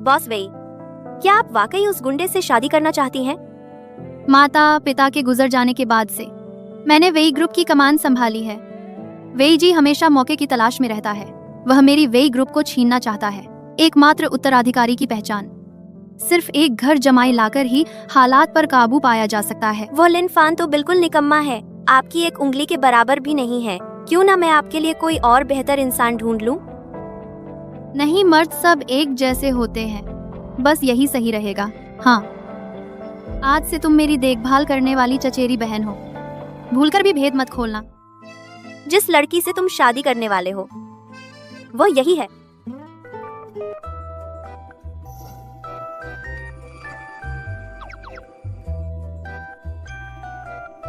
Boss वेई, क्या आप वाकई उस गुंडे से शादी करना चाहती हैं? माता पिता के गुजर जाने के बाद से मैंने वेई ग्रुप की कमान संभाली है। वेई जी हमेशा मौके की तलाश में रहता है। वह मेरी वेई ग्रुप को छीनना चाहता है, एकमात्र उत्तराधिकारी की पहचान। सिर्फ एक घर जमाई लाकर ही हालात पर काबू पाया जा सकता है। वो लिन फान तो बिल्कुल निकम्मा है, आपकी एक उंगली के बराबर भी नहीं है। क्यों ना मैं आपके लिए कोई और बेहतर इंसान ढूंढ लूं? नहीं, मर्द सब एक जैसे होते हैं, बस यही सही रहेगा। हाँ, आज से तुम मेरी देखभाल करने वाली चचेरी बहन हो। भूलकर भी भेद मत खोलना। जिस लड़की से तुम शादी करने वाले हो वो यही है।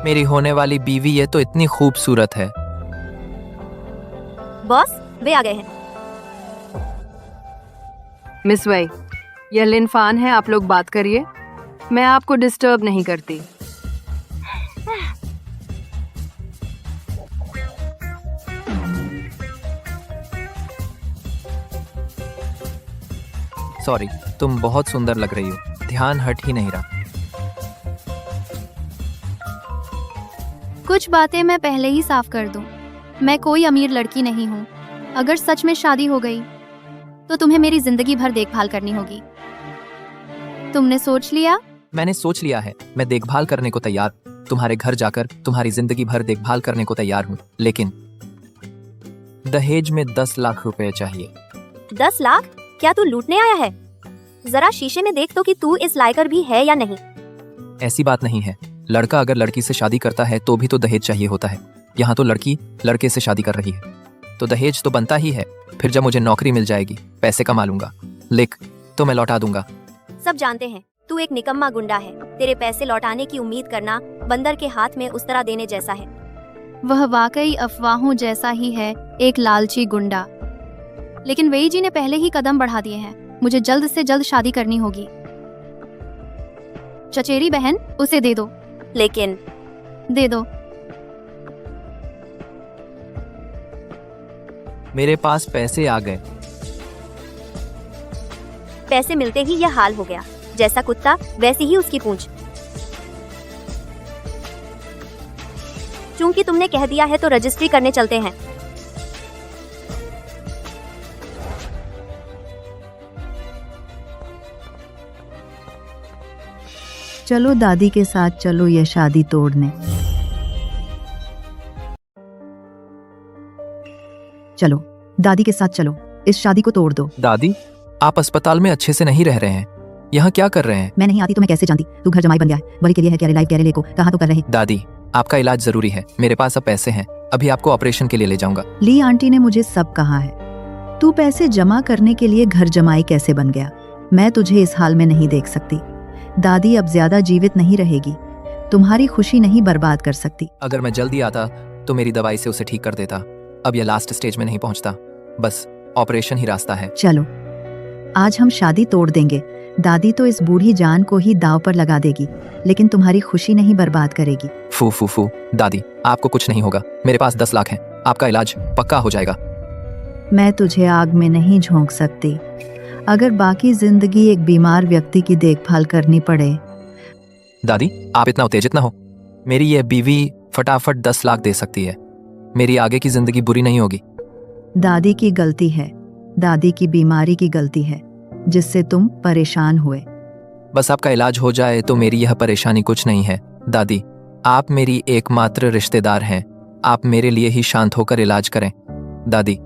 मेरी होने वाली बीवी ये तो इतनी खूबसूरत है। बॉस, वे आ गए हैं। मिस वई, यह लिन फान है, आप लोग बात करिए, मैं आपको डिस्टर्ब नहीं करती। सॉरी, तुम बहुत सुंदर लग रही हो, ध्यान हट ही नहीं रहा। कुछ बातें मैं पहले ही साफ कर दूं। मैं कोई अमीर लड़की नहीं हूँ। अगर सच में शादी हो गई तो तुम्हें मेरी जिंदगी भर देखभाल करनी होगी। तुमने सोच लिया? मैंने सोच लिया है, मैं देखभाल करने को तैयार, तुम्हारे घर जाकर तुम्हारी जिंदगी भर देखभाल करने को तैयार हूँ। लेकिन दहेज में 10 लाख रुपए चाहिए। 10 लाख? क्या तू लूटने आया है? जरा शीशे में देख तो कि तू इस लायक भी है या नहीं। ऐसी बात नहीं है, लड़का अगर लड़की से शादी करता है तो भी तो दहेज चाहिए होता है। यहाँ तो लड़की लड़के से शादी कर रही है तो दहेज तो बनता ही है। फिर जब मुझे नौकरी मिल जाएगी, पैसे कमा लूंगा, लिख तो मैं लौटा दूंगा। सब जानते हैं तू एक निकम्मा गुंडा है। तेरे पैसे लौटाने की उम्मीद करना बंदर के हाथ में उस्तरा देने जैसा है। वह वाकई अफवाहों जैसा ही है, एक लालची गुंडा। लेकिन वेई जी ने पहले ही कदम बढ़ा दिए हैं। मुझे जल्द से जल्द शादी करनी होगी। चचेरी बहन, उसे दे दो। लेकिन दे दो। मेरे पास पैसे आ गए। पैसे मिलते ही यह हाल हो गया। जैसा कुत्ता वैसी ही उसकी पूंछ। चूंकि तुमने कह दिया है तो रजिस्ट्री करने चलते हैं। चलो दादी के साथ चलो यह शादी तोड़ने। चलो दादी के साथ चलो, इस शादी को तोड़ दो। दादी, आप अस्पताल में अच्छे से नहीं रह रहे हैं, यहाँ क्या कर रहे हैं? मैं नहीं आती तो मैं कैसे जानती? तू घर जमाई बन गया है, बड़ी के लिए है क्या लाइफ कैरेले को कहाँ तो कर रहे। दादी, आपका इलाज जरूरी है, मेरे पास अब पैसे हैं, अभी आपको ऑपरेशन के लिए ले जाऊंगा। ली आंटी ने मुझे सब कहा है। तू पैसे जमा करने के लिए घर जमाई कैसे बन गया? मैं तुझे इस हाल में नहीं देख सकती। दादी अब ज्यादा जीवित नहीं रहेगी, तुम्हारी खुशी नहीं बर्बाद कर सकती। अगर मैं जल्दी आता तो मेरी दवाई से उसे ठीक कर देता। अब यह लास्ट स्टेज में नहीं पहुंचता, बस ऑपरेशन ही रास्ता है। चलो आज हम शादी तोड़ देंगे। दादी तो इस बूढ़ी जान को ही दाव पर लगा देगी, लेकिन तुम्हारी खुशी नहीं बर्बाद करेगी। फू फू फू, दादी आपको कुछ नहीं होगा, मेरे पास 10 लाख हैं, आपका इलाज पक्का हो जाएगा। मैं तुझे आग में नहीं झोंक सकती। अगर बाकी जिंदगी एक बीमार व्यक्ति की देखभाल करनी पड़े। दादी, आप इतना उत्तेजित ना हो, मेरी यह बीवी फटाफट 10 लाख दे सकती है, मेरी आगे की जिंदगी बुरी नहीं होगी। दादी की गलती है, दादी की बीमारी की गलती है जिससे तुम परेशान हुए। बस आपका इलाज हो जाए तो मेरी यह परेशानी कुछ नहीं है। दादी, आप मेरी एकमात्र रिश्तेदार हैं, आप मेरे लिए ही शांत होकर इलाज करें। दादी,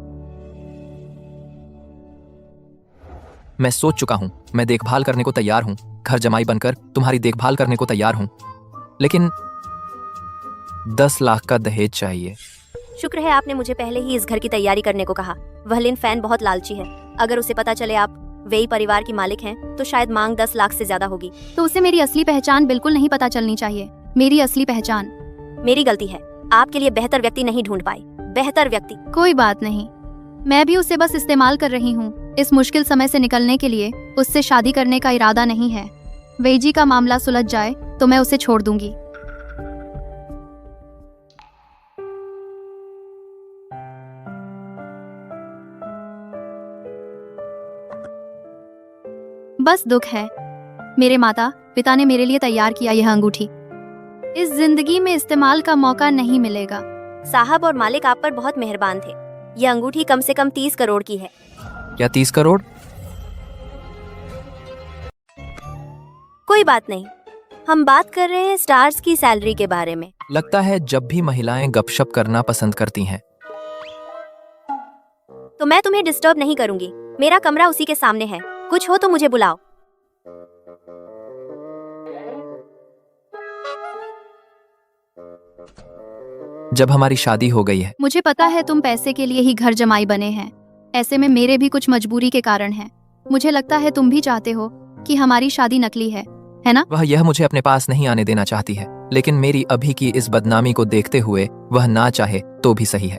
मैं सोच चुका हूं, मैं देखभाल करने को तैयार हूं, घर जमाई बनकर तुम्हारी देखभाल करने को तैयार हूं, लेकिन 10 लाख का दहेज चाहिए। शुक्र है आपने मुझे पहले ही इस घर की तैयारी करने को कहा। वह लिन फैन बहुत लालची है। अगर उसे पता चले आप वेई परिवार की मालिक हैं तो शायद मांग 10 लाख से ज्यादा होगी। तो उसे मेरी असली पहचान बिल्कुल नहीं पता चलनी चाहिए। मेरी असली पहचान। मेरी गलती है, आपके लिए बेहतर व्यक्ति नहीं ढूंढ पाई। बेहतर व्यक्ति। कोई बात नहीं, मैं भी उसे बस इस्तेमाल कर रही हूँ। इस मुश्किल समय से निकलने के लिए उससे शादी करने का इरादा नहीं है। वेई जी का मामला सुलझ जाए तो मैं उसे छोड़ दूंगी। बस दुख है। मेरे माता पिता ने मेरे लिए तैयार किया यह अंगूठी। इस जिंदगी में इस्तेमाल का मौका नहीं मिलेगा। साहब और मालिक आप पर बहुत मेहरबान थे। यह अंगूठी कम से कम 30 करोड़ की है। क्या 30 करोड़? कोई बात नहीं, हम बात कर रहे हैं स्टार्स की सैलरी के बारे में। लगता है जब भी महिलाएं गपशप करना पसंद करती हैं। तो मैं तुम्हें डिस्टर्ब नहीं करूंगी। मेरा कमरा उसी के सामने है। कुछ हो तो मुझे बुलाओ। जब हमारी शादी हो गई है। मुझे पता है तुम पैसे के लिए ही घर जमाई बने हैं। ऐसे में मेरे भी कुछ मजबूरी के कारण हैं। मुझे लगता है तुम भी चाहते हो कि हमारी शादी नकली है ना? वह यह मुझे अपने पास नहीं आने देना चाहती है, लेकिन मेरी अभी की इस बदनामी को देखते हुए वह ना चाहे तो भी सही है।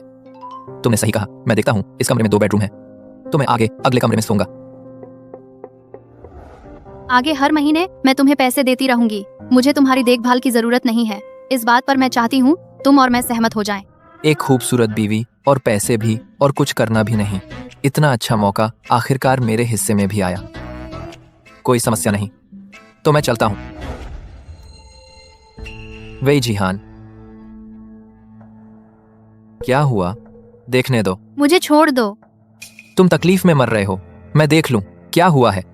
तुमने सही कहा। मैं देखता हूँ इस कमरे में 2 बेडरूम है, तो मैं आगे अगले कमरे में सोऊंगा। आगे हर महीने मैं तुम्हें पैसे देती रहूंगी। मुझे तुम्हारी देखभाल की जरूरत नहीं है। इस बात पर मैं चाहती हूँ तुम और मैं सहमत हो जाएं। एक खूबसूरत बीवी और पैसे भी और कुछ करना भी नहीं। इतना अच्छा मौका आखिरकार मेरे हिस्से में भी आया। कोई समस्या नहीं, तो मैं चलता हूं। वही जिहान, क्या हुआ? देखने दो। मुझे छोड़ दो। तुम तकलीफ में मर रहे हो, मैं देख लूं क्या हुआ है।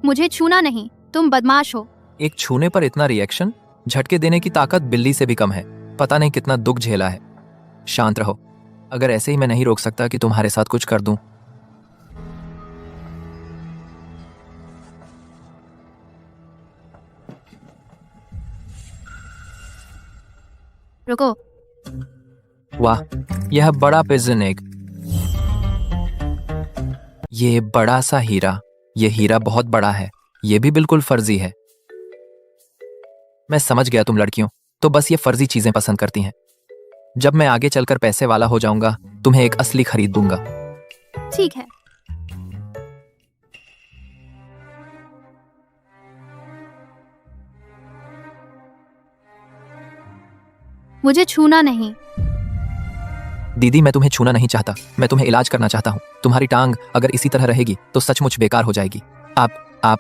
मुझे छूना नहीं, तुम बदमाश हो। एक छूने पर इतना रिएक्शन? झटके देने की ताकत बिल्ली से भी कम है। पता नहीं कितना दुख झेला है। शांत रहो। अगर ऐसे ही मैं नहीं रोक सकता कि तुम्हारे साथ कुछ कर दूं। रुको। वाह, यह बड़ा पिजन एग। ये बड़ा सा हीरा। ये हीरा बहुत बड़ा है। ये भी बिल्कुल फर्जी है। मैं समझ गया, तुम लड़कियों तो बस ये फर्जी चीजें पसंद करती हैं। जब मैं आगे चलकर पैसे वाला हो जाऊंगा, तुम्हें एक असली खरीद दूंगा। ठीक है। मुझे छूना नहीं। दीदी, मैं तुम्हें छूना नहीं चाहता। मैं तुम्हें इलाज करना चाहता हूँ। तुम्हारी टांग अगर इसी तरह रहेगी तो सचमुच बेकार हो जाएगी। आप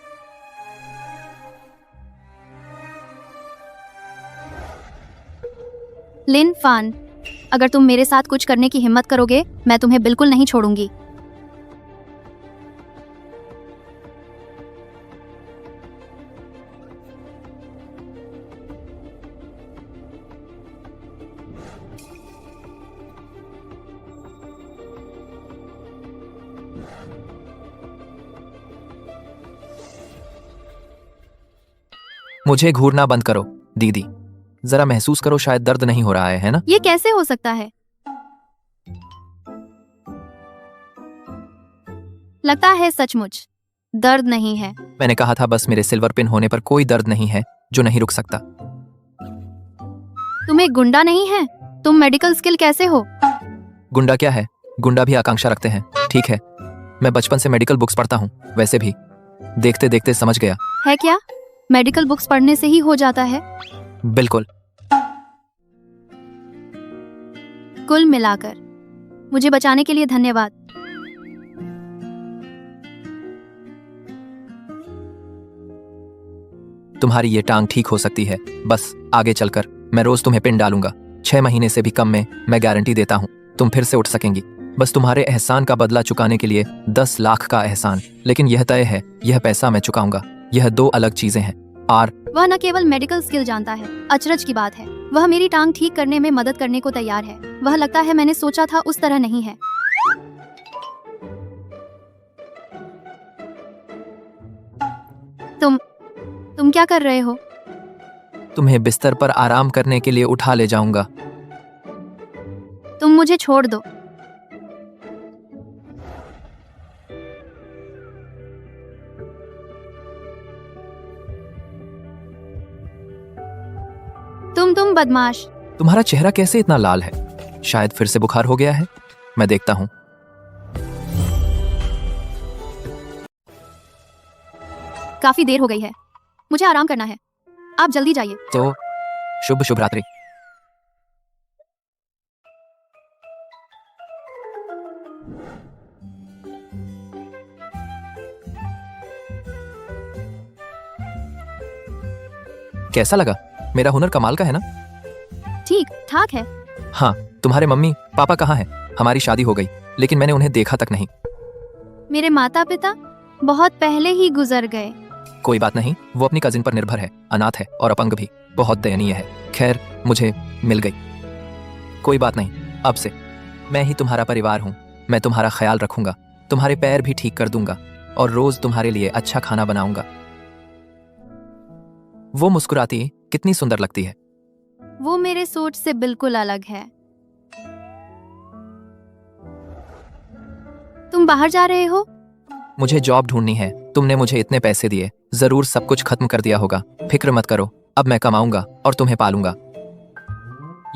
लिन फान, अगर तुम मेरे साथ कुछ करने की हिम्मत करोगे, मैं तुम्हें बिल्कुल नहीं छोड़ूंगी। मुझे घूरना बंद करो। दीदी, जरा महसूस करो, शायद दर्द नहीं हो रहा है ना? ये कैसे हो सकता है? लगता है सचमुच दर्द नहीं है। मैंने कहा था, बस मेरे सिल्वर पिन होने पर कोई दर्द नहीं है जो नहीं रुक सकता। तुम एक गुंडा नहीं है। तुम मेडिकल स्किल कैसे हो? गुंडा क्या है? गुंडा भी आकांक्षा रखते हैं। ठीक है, मैं बचपन से मेडिकल बुक्स पढ़ता हूँ। वैसे भी देखते देखते समझ गया। है क्या? मेडिकल बुक्स पढ़ने से ही हो जाता है? बिल्कुल। कुल मिलाकर मुझे बचाने के लिए धन्यवाद। तुम्हारी ये टांग ठीक हो सकती है। बस आगे चलकर मैं रोज तुम्हें पिन डालूंगा। 6 महीने से भी कम में मैं गारंटी देता हूँ तुम फिर से उठ सकेंगी। बस तुम्हारे एहसान का बदला चुकाने के लिए 10 लाख का एहसान। लेकिन यह तय है, यह पैसा मैं चुकाऊंगा। यह 2 अलग चीजें हैं। और वह न केवल मेडिकल स्किल जानता है, अचरज की बात है, वह मेरी टांग ठीक करने में मदद करने को तैयार है। वह लगता है मैंने सोचा था उस तरह नहीं है। तुम क्या कर रहे हो? तुम्हें बिस्तर पर आराम करने के लिए उठा ले जाऊंगा। तुम मुझे छोड़ दो। तुम बदमाश। तुम्हारा चेहरा कैसे इतना लाल है? शायद फिर से बुखार हो गया है। मैं देखता हूँ। काफी देर हो गई है, मुझे आराम करना है। आप जल्दी जाइए। तो शुभ शुभ रात्रि। कैसा लगा? मेरा हुनर कमाल का है ना? ठीक ठाक है। हाँ, तुम्हारे मम्मी पापा कहाँ हैं? हमारी शादी हो गई लेकिन मैंने उन्हें देखा तक नहीं। मेरे माता पिता बहुत पहले ही गुजर गए। कोई बात नहीं, वो अपनी कजिन पर निर्भर है, अनाथ है और अपंग भी, बहुत दयनीय है। खैर, मुझे मिल गई। कोई बात नहीं, अब से मैं ही तुम्हारा परिवार हूँ। मैं तुम्हारा ख्याल रखूंगा, तुम्हारे पैर भी ठीक कर दूंगा और रोज तुम्हारे लिए अच्छा खाना बनाऊंगा। वो मुस्कुराती कितनी सुंदर लगती है। वो मेरे सोच से बिल्कुल अलग है। तुम बाहर जा रहे हो? मुझे जॉब ढूंढनी है। तुमने मुझे इतने पैसे दिए, जरूर सब कुछ खत्म कर दिया होगा। फिक्र मत करो, अब मैं कमाऊंगा और तुम्हें पालूंगा।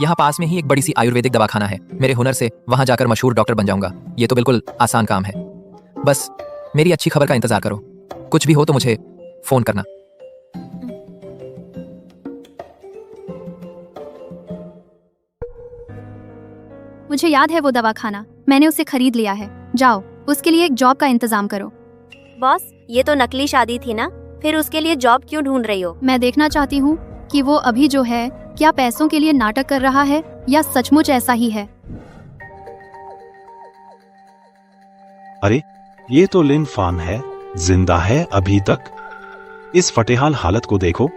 यहाँ पास में ही एक बड़ी सी आयुर्वेदिक दवाखाना है। मेरे हुनर से वहां जाकर मशहूर डॉक्टर बन जाऊंगा। ये तो बिल्कुल आसान काम है। बस मेरी अच्छी खबर का इंतजार करो। कुछ भी हो तो मुझे फोन करना। मुझे याद है वो दवाखाना, मैंने उसे खरीद लिया है। जाओ, उसके लिए एक जॉब का इंतजाम करो। बॉस, ये तो नकली शादी थी ना, फिर उसके लिए जॉब क्यों ढूंढ रही हो? मैं देखना चाहती हूँ कि वो अभी जो है क्या पैसों के लिए नाटक कर रहा है या सचमुच ऐसा ही है। अरे, ये तो लिन फान है, जिंदा है अभी तक। इस फटेहाल हालत को देखो,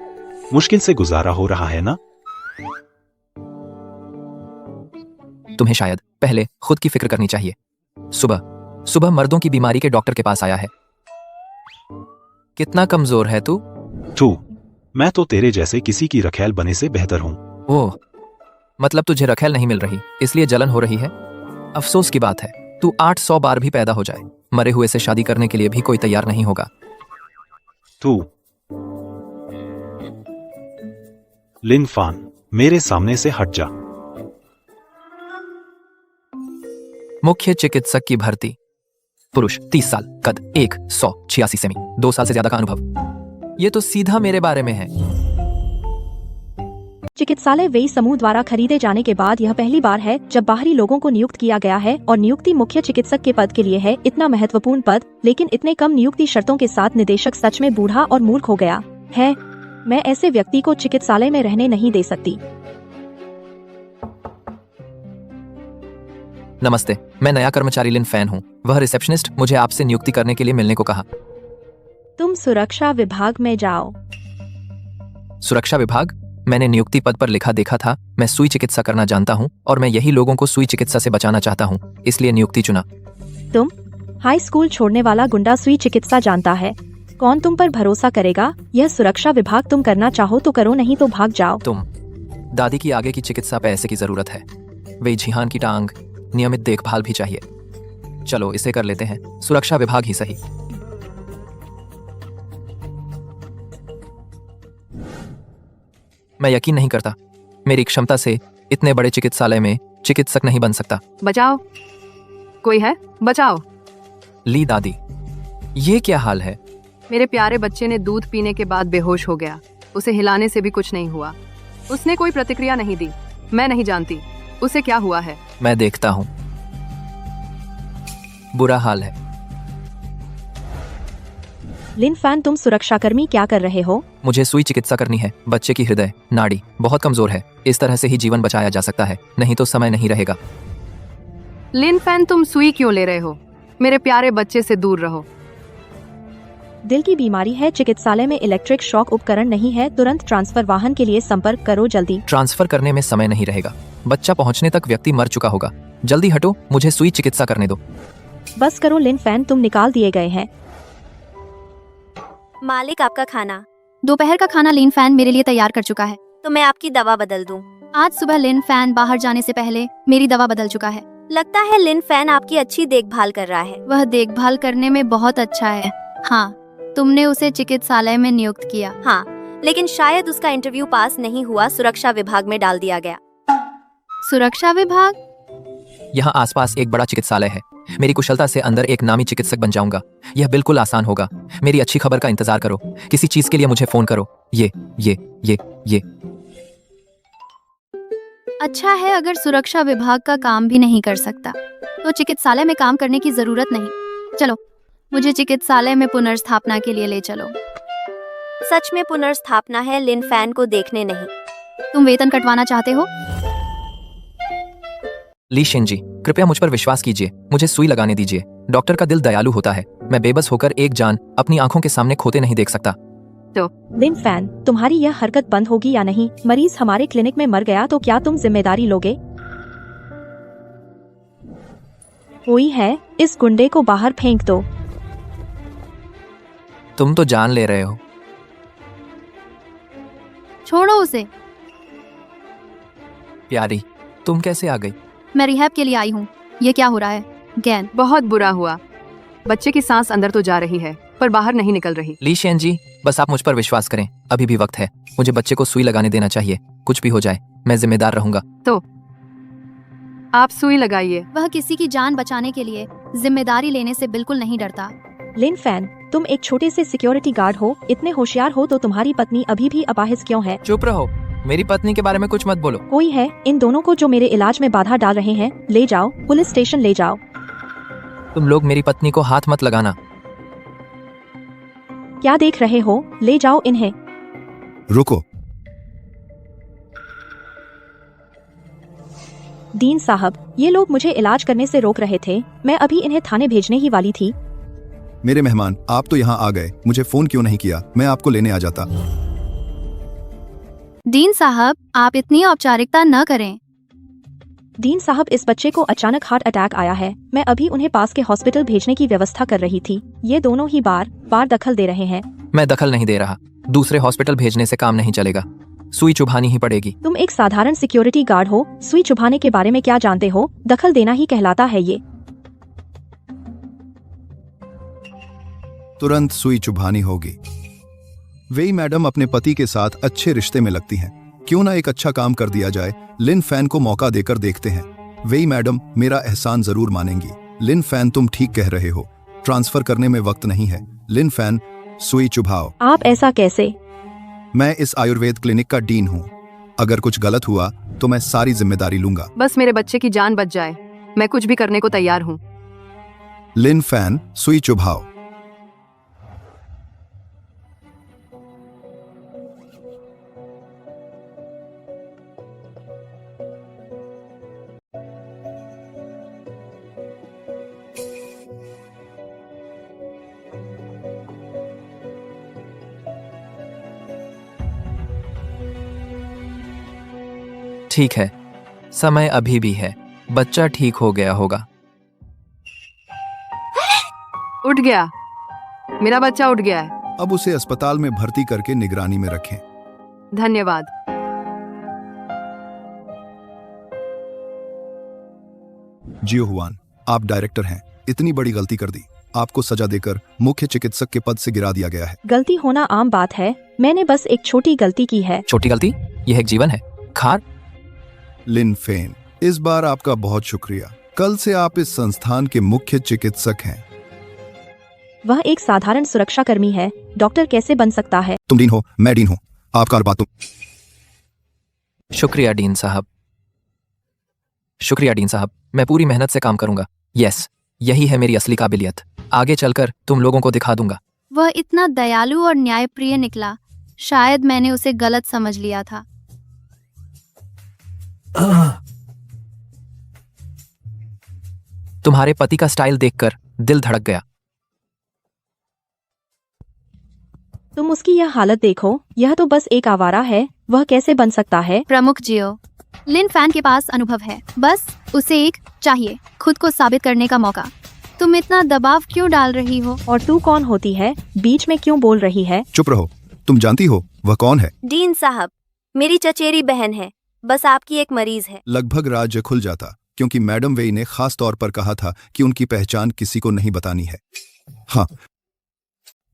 मुश्किल से गुजारा हो रहा है ना? तुम्हें शायद पहले खुद की फिक्र करनी चाहिए। सुबह सुबह मर्दों की बीमारी के डॉक्टर के पास आया है। कितना कमजोर है तू। मैं तो तेरे जैसे किसी की रखेल बने से बेहतर हूँ। ओह, मतलब तुझे रखेल नहीं मिल रही, इसलिए जलन हो रही है। अफसोस की बात है, तू 800 बार भी पैदा हो जाए, मरे हुए से शादी करने के लिए भी कोई तैयार नहीं होगा। तू लिन फान, मेरे सामने से हट जा। मुख्य चिकित्सक की भर्ती। पुरुष, 30 साल, कद 186 सेमी, 2 साल से ज्यादा का अनुभव। ये तो सीधा मेरे बारे में है। चिकित्सालय वेई समूह द्वारा खरीदे जाने के बाद यह पहली बार है जब बाहरी लोगों को नियुक्त किया गया है और नियुक्ति मुख्य चिकित्सक के पद के लिए है। इतना महत्वपूर्ण पद, लेकिन इतने कम नियुक्ति शर्तों के साथ निदेशक सच में बूढ़ा और मूर्ख हो गया है। मैं ऐसे व्यक्ति को चिकित्सालय में रहने नहीं दे सकती। नमस्ते, मैं नया कर्मचारी लिन फैन हूँ। वह रिसेप्शनिस्ट मुझे आपसे नियुक्ति करने के लिए मिलने को कहा। तुम सुरक्षा विभाग में जाओ। सुरक्षा विभाग? मैंने नियुक्ति पद पर लिखा देखा था। मैं सुई चिकित्सा करना जानता हूँ और मैं यही लोगों को सुई चिकित्सा से बचाना चाहता हूँ, इसलिए नियुक्ति चुना। तुम हाई स्कूल छोड़ने वाला गुंडा सुई चिकित्सा जानता है। कौन तुम पर भरोसा करेगा? यह सुरक्षा विभाग तुम करना चाहो तो करो, नहीं तो भाग जाओ। तुम दादी की आगे की चिकित्सा पैसे की जरूरत है। वे झिहान की टांग, नियमित देखभाल भी चाहिए। चलो इसे कर लेते हैं, सुरक्षा विभाग ही सही। मैं यकीन नहीं करता, मेरी क्षमता से इतने बड़े चिकित्सालय में चिकित्सक नहीं बन सकता। बचाओ, कोई है? बचाओ। ली दादी, ये क्या हाल है? मेरे प्यारे बच्चे ने दूध पीने के बाद बेहोश हो गया। उसे हिलाने से भी कुछ नहीं हुआ। उसने कोई प्रतिक्रिया नहीं दी। मैं नहीं जानती उसे क्या हुआ है। मैं देखता हूँ। बुरा हाल है। लिन फैन, तुम सुरक्षाकर्मी क्या कर रहे हो? मुझे सुई चिकित्सा करनी है। बच्चे की हृदय नाड़ी बहुत कमजोर है। इस तरह से ही जीवन बचाया जा सकता है, नहीं तो समय नहीं रहेगा। लिन फैन, तुम सुई क्यों ले रहे हो? मेरे प्यारे बच्चे से दूर रहो। दिल की बीमारी है, चिकित्सालय में इलेक्ट्रिक शॉक उपकरण नहीं है। तुरंत ट्रांसफर वाहन के लिए संपर्क करो जल्दी। ट्रांसफर करने में समय नहीं रहेगा। बच्चा पहुंचने तक व्यक्ति मर चुका होगा। जल्दी हटो, मुझे सुई चिकित्सा करने दो। बस करो लिन फैन, तुम निकाल दिए गए हैं। मालिक, आपका खाना। दोपहर का खाना लिन फैन मेरे लिए तैयार कर चुका है। तो मैं आपकी दवा बदल दूं? आज सुबह लिन फैन बाहर जाने से पहले मेरी दवा बदल चुका है। लगता है लिन फैन आपकी अच्छी देखभाल कर रहा है। वह देखभाल करने में बहुत अच्छा है। हाँ, तुमने उसे चिकित्सालय में नियुक्त किया। हाँ, लेकिन शायद उसका इंटरव्यू पास नहीं हुआ, सुरक्षा विभाग में डाल दिया गया। सुरक्षा विभाग? यहाँ आसपास एक बड़ा चिकित्सालय है। मेरी कुशलता से अंदर एक नामी चिकित्सक बन जाऊंगा। यह बिल्कुल आसान होगा। मेरी अच्छी खबर का इंतजार करो। किसी चीज के लिए मुझे फोन करो। ये अच्छा है, अगर सुरक्षा विभाग का काम भी नहीं कर सकता तो चिकित्सालय में काम करने की जरूरत नहीं। चलो, मुझे चिकित्सालय में पुनर्स्थापना के लिए ले चलो। सच में पुनर्स्थापना है, लिन फैन को देखने नहीं। तुम वेतन कटवाना चाहते हो? ली शेन जी, कृपया मुझ पर विश्वास कीजिए, मुझे सुई लगाने दीजिए। डॉक्टर का दिल दयालु होता है। मैं बेबस होकर एक जान अपनी आंखों के सामने खोते नहीं देख सकता। लिन फैन, तुम्हारी यह हरकत बंद होगी या नहीं? मरीज हमारे क्लिनिक में मर गया तो क्या तुम जिम्मेदारी लोगे? कोई है, इस गुंडे को बाहर फेंक दो। तुम तो जान ले रहे हो। छोड़ो उसे। प्यारी, तुम कैसे आ गई? मैं रिहैब के लिए आई हूँ। ये क्या हो रहा है? गैन, बहुत बुरा हुआ। बच्चे की सांस अंदर तो जा रही है पर बाहर नहीं निकल रही। ली शेन जी, बस आप मुझ पर विश्वास करें, अभी भी वक्त है। मुझे बच्चे को सुई लगाने देना चाहिए। कुछ भी हो जाए, मैं जिम्मेदार रहूंगा। तो आप सुई लगाइए। वह किसी की जान बचाने के लिए जिम्मेदारी लेने से बिल्कुल नहीं डरता। लिन फैन, तुम एक छोटे से सिक्योरिटी गार्ड हो, इतने होशियार हो तो तुम्हारी पत्नी अभी भी अपाहिज क्यों है? चुप रहो, मेरी पत्नी के बारे में कुछ मत बोलो। कोई है, इन दोनों को जो मेरे इलाज में बाधा डाल रहे हैं, ले जाओ, पुलिस स्टेशन ले जाओ। तुम लोग मेरी पत्नी को हाथ मत लगाना। क्या देख रहे हो? ले जाओ इन्हें। रुको। डीन साहब, ये लोग मुझे इलाज करने से रोक रहे थे। मैं अभी इन्हें थाने भेजने ही वाली थी। मेरे मेहमान, आप तो यहाँ आ गए, मुझे फोन क्यों नहीं किया? मैं आपको लेने आ जाता। डीन साहब, आप इतनी औपचारिकता न करें। डीन साहब, इस बच्चे को अचानक हार्ट अटैक आया है। मैं अभी उन्हें पास के हॉस्पिटल भेजने की व्यवस्था कर रही थी। ये दोनों ही बार बार दखल दे रहे हैं। मैं दखल नहीं दे रहा। दूसरे हॉस्पिटल भेजने से काम नहीं चलेगा। सुई चुभानी ही पड़ेगी। तुम एक साधारण सिक्योरिटी गार्ड हो, सुई चुभाने के बारे में क्या जानते हो? दखल देना ही कहलाता है ये। तुरंत सुई चुभानी होगी। वेई मैडम अपने पति के साथ अच्छे रिश्ते में लगती हैं। क्यों ना एक अच्छा काम कर दिया जाए। लिन फैन को मौका देकर देखते हैं। वेई मैडम मेरा एहसान जरूर मानेंगी। लिन फैन, तुम ठीक कह रहे हो। ट्रांसफर करने में वक्त नहीं है। लिन फैन, सुई चुभाओ। आप ऐसा कैसे? मैं इस आयुर्वेद क्लिनिक का डीन हूँ। अगर कुछ गलत हुआ तो मैं सारी जिम्मेदारी लूंगा। बस मेरे बच्चे की जान बच जाए, मैं कुछ भी करने को तैयार हूँ। लिन फैन, सुई चुभाओ। ठीक है, समय अभी भी है। बच्चा ठीक हो गया होगा। उठ गया, मेरा बच्चा उठ गया है। अब उसे अस्पताल में भर्ती करके निगरानी में रखें। धन्यवाद। जियो हुआन, आप डायरेक्टर हैं। इतनी बड़ी गलती कर दी। आपको सजा देकर मुख्य चिकित्सक के पद से गिरा दिया गया है। गलती होना आम बात है। मैंने बस एक छोटी गलती की है। छोटी गलती? यह एक जीवन है। खार। लिन फेन, इस बार आपका बहुत शुक्रिया। कल से आप इस संस्थान के मुख्य चिकित्सक हैं। वह एक साधारण सुरक्षाकर्मी है। डॉक्टर कैसे बन सकता है? तुम डीन हो, मैं डीन हूँ। आपका और बात तुम। शुक्रिया डीन साहब। शुक्रिया डीन साहब, मैं पूरी मेहनत से काम करूंगा। यस, यही है मेरी असली काबिलियत। आगे चलकर तुम लोगों को दिखा दूंगा। वह इतना दयालु और न्यायप्रिय निकला। शायद मैंने उसे गलत समझ लिया था। तुम्हारे पति का स्टाइल देखकर दिल धड़क गया। तुम उसकी यह हालत देखो। यह तो बस एक आवारा है। वह कैसे बन सकता है? प्रमुख जियो, लिन फैन के पास अनुभव है। बस उसे एक चाहिए खुद को साबित करने का मौका। तुम इतना दबाव क्यों डाल रही हो? और तू कौन होती है? बीच में क्यों बोल रही है? चुप रहो। तुम जानती हो वह कौन है? डीन साहब, मेरी चचेरी बहन है। बस आपकी एक मरीज है। लगभग राज्य खुल जाता, क्योंकि मैडम वेई ने खास तौर पर कहा था कि उनकी पहचान किसी को नहीं बतानी है। हाँ,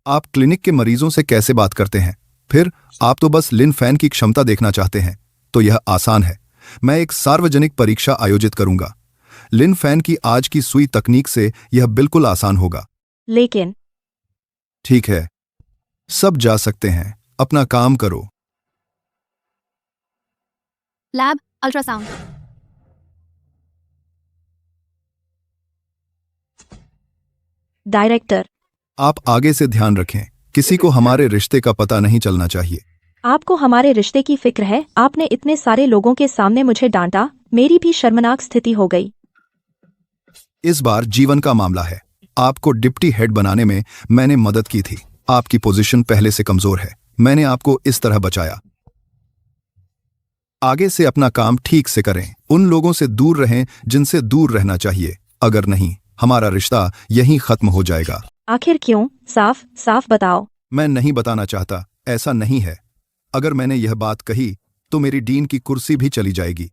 आप क्लिनिक के मरीजों से कैसे बात करते हैं? फिर आप तो बस लिन फैन की क्षमता देखना चाहते हैं। तो यह आसान है। मैं एक सार्वजनिक परीक्षा आयोजित करूंगा। लिन फैन की आज की सुई तकनीक से यह बिल्कुल आसान होगा। लेकिन ठीक है, सब जा सकते हैं। अपना काम करो। Lab ultrasound. डायरेक्टर, आप आगे से ध्यान रखें। किसी को हमारे रिश्ते का पता नहीं चलना चाहिए। आपको हमारे रिश्ते की फिक्र है। आपने इतने सारे लोगों के सामने मुझे डांटा, मेरी भी शर्मनाक स्थिति हो गई। इस बार जीवन का मामला है। आपको डिप्टी हेड बनाने में मैंने मदद की थी। आपकी पोजीशन पहले से कमजोर है, मैंने आपको इस तरह बचाया। आगे से अपना काम ठीक से करें, उन लोगों से दूर रहें जिनसे दूर रहना चाहिए, अगर नहीं हमारा रिश्ता यहीं खत्म हो जाएगा। आखिर क्यों? साफ साफ बताओ। मैं नहीं बताना चाहता, ऐसा नहीं है। अगर मैंने यह बात कही तो मेरी डीन की कुर्सी भी चली जाएगी।